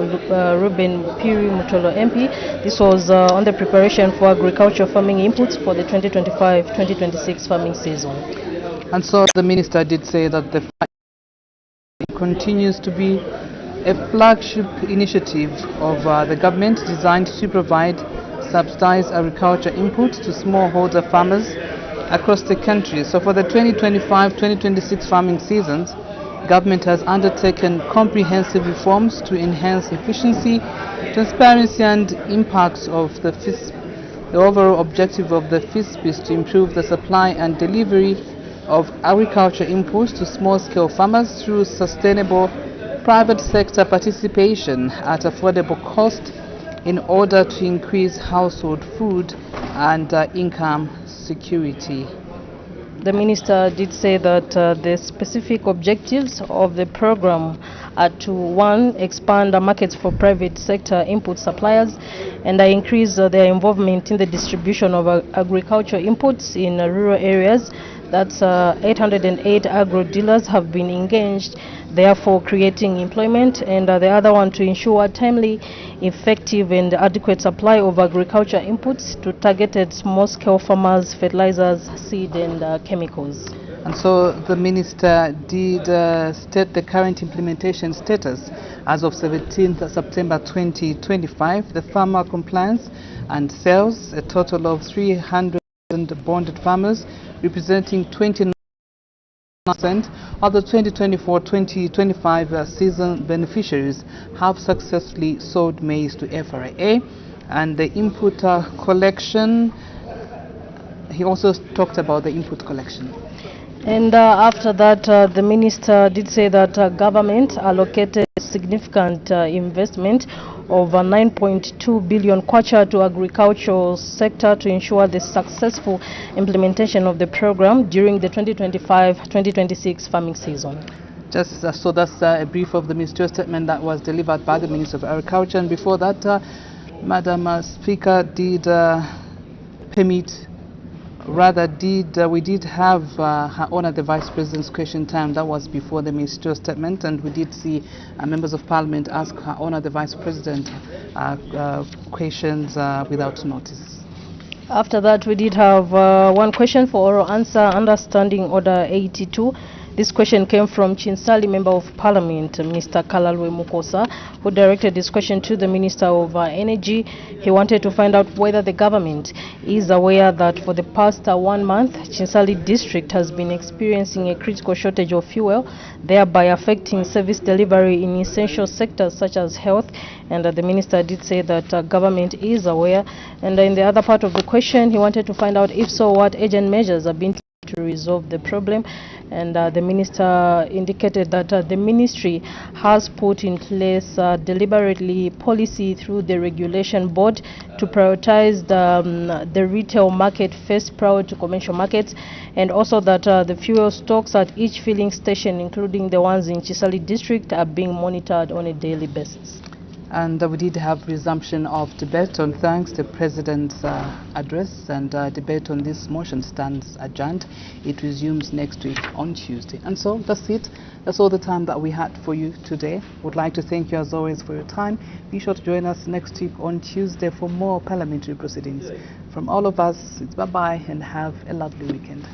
Ruben Piri Mutolo MP. This was on the preparation for agriculture farming inputs for the 2025-2026 farming season. And so the minister did say that the continues to be a flagship initiative of the government designed to provide subsidized agriculture inputs to smallholder farmers across the country. So for the 2025-2026 farming seasons, government has undertaken comprehensive reforms to enhance efficiency, transparency and impacts of the FISP. The overall objective of the FISP is to improve the supply and delivery of agriculture inputs to small-scale farmers through sustainable private sector participation at affordable cost in order to increase household food and income security. The minister did say that the specific objectives of the program are to, 1, expand the markets for private sector input suppliers and increase their involvement in the distribution of agriculture inputs in rural areas. That's 808 agro dealers have been engaged, therefore creating employment, and the other one to ensure timely, effective and adequate supply of agriculture inputs to targeted small-scale farmers, fertilizers, seed and chemicals. And so the minister did state the current implementation status as of 17th September 2025. The farmer compliance and sales a total of 300 bonded farmers representing 29% of the 2024-2025 season beneficiaries have successfully sold maize to FRA. And the input collection, he also talked about the input collection. And after that, the minister did say that government allocated significant investment of 9.2 billion kwacha to agricultural sector to ensure the successful implementation of the program during the 2025-2026 farming season. Just so that's a brief of the ministerial statement that was delivered by the Minister of Agriculture. And before that, Madam Speaker did permit, rather we did have Her Honor the Vice President's question time. That was before the ministerial statement, and we did see members of Parliament ask Her Honor the Vice President questions without notice. After that, we did have one question for oral answer under Standing Order 82. This question came from Chinsali, Member of Parliament, Mr. Kalalwe Mukosa, who directed this question to the Minister of Energy. He wanted to find out whether the government is aware that for the past 1 month, Chinsali district has been experiencing a critical shortage of fuel, thereby affecting service delivery in essential sectors such as health. And the minister did say that government is aware. And in the other part of the question, he wanted to find out if so, what urgent measures are being taken to resolve the problem. And the minister indicated that the ministry has put in place deliberately policy through the regulation board to prioritize the retail market first prior to commercial markets, and also that the fuel stocks at each filling station, including the ones in Chinsali district, are being monitored on a daily basis. And we did have resumption of debate on thanks the President's address, and debate on this motion stands adjourned. It resumes next week on Tuesday. And so that's it. That's all the time that we had for you today. Would like to thank you as always for your time. Be sure to join us next week on Tuesday for more parliamentary proceedings. From all of us, it's bye-bye and have a lovely weekend.